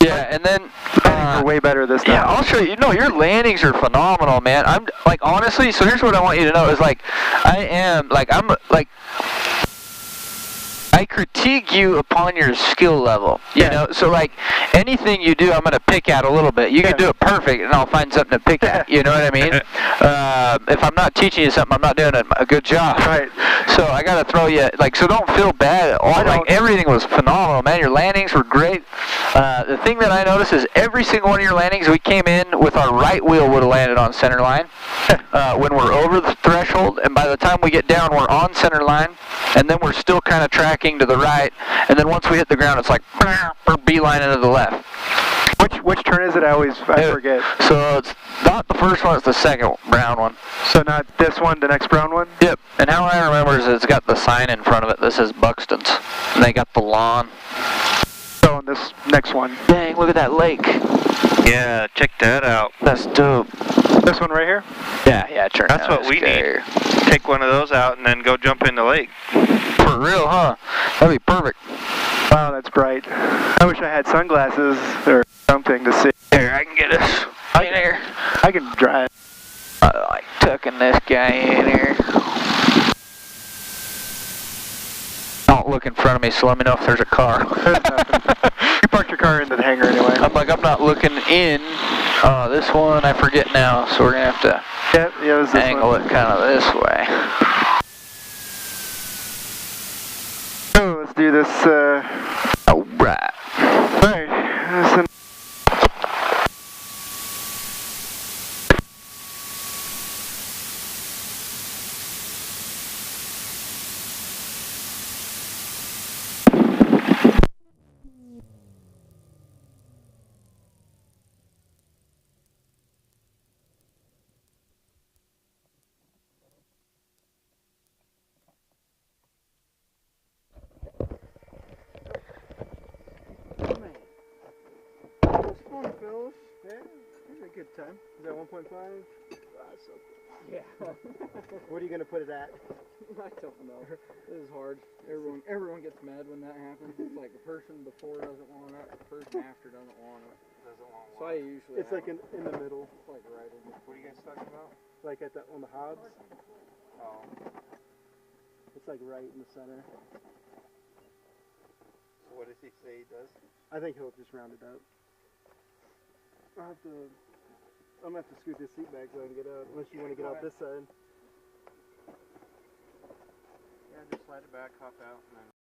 Yeah, and then landings are way better this time. Yeah, I'll show you. No, your landings are phenomenal, man. I'm like, honestly. So here's what I want you to know is like, I critique you upon your skill level, you know, so like anything you do I'm going to pick at a little bit. You can do it perfect and I'll find something to pick at, you know what I mean? If I'm not teaching you something, I'm not doing a good job. Right. So I got to throw you, like, so don't feel bad at all. Like, everything was phenomenal, man. Your landings were great. The thing that I noticed is every single one of your landings, we came in with our right wheel would have landed on center line. When we're over the threshold, and by the time we get down, we're on center line, and then we're still kind of tracking to the right, and then once we hit the ground, it's like, beeline into the left. Which turn is it? I forget. So it's not the first one, it's the second brown one. So not this one, the next brown one? Yep. And how I remember is it's got the sign in front of it that says Buxton's. And they got the lawn. So on this next one. Dang, look at that lake. Yeah, check that out. That's dope. This one right here? Yeah, turn. That's what we need. Take one of those out and then go jump in the lake. For real, huh? That'd be perfect. Wow, that's bright. I wish I had sunglasses or something to see. Here, I can get us in here. I can drive. I like tucking this guy in here. Don't look in front of me, so let me know if there's a car. There's nothing. You parked your car into the hangar anyway. I'm not looking in. This one, I forget now, so we're going to have to angle it kind of this way. So let's do this. Alright. Alright. Good time. Is that 1.5? So yeah. What are you going to put it at? I don't know. This is hard. Everyone gets mad when that happens. It's like the person before doesn't want it, the person after doesn't want it. So I usually. It's like in the middle. Like right in the. What are you guys talking about? Like on the hobs. Oh. It's like right in the center. So what does he say he does? I think he'll just round it up. I'm going to have to scoot this seat back so I can get out, unless you want to get out this side. Yeah, just slide it back, hop out, and then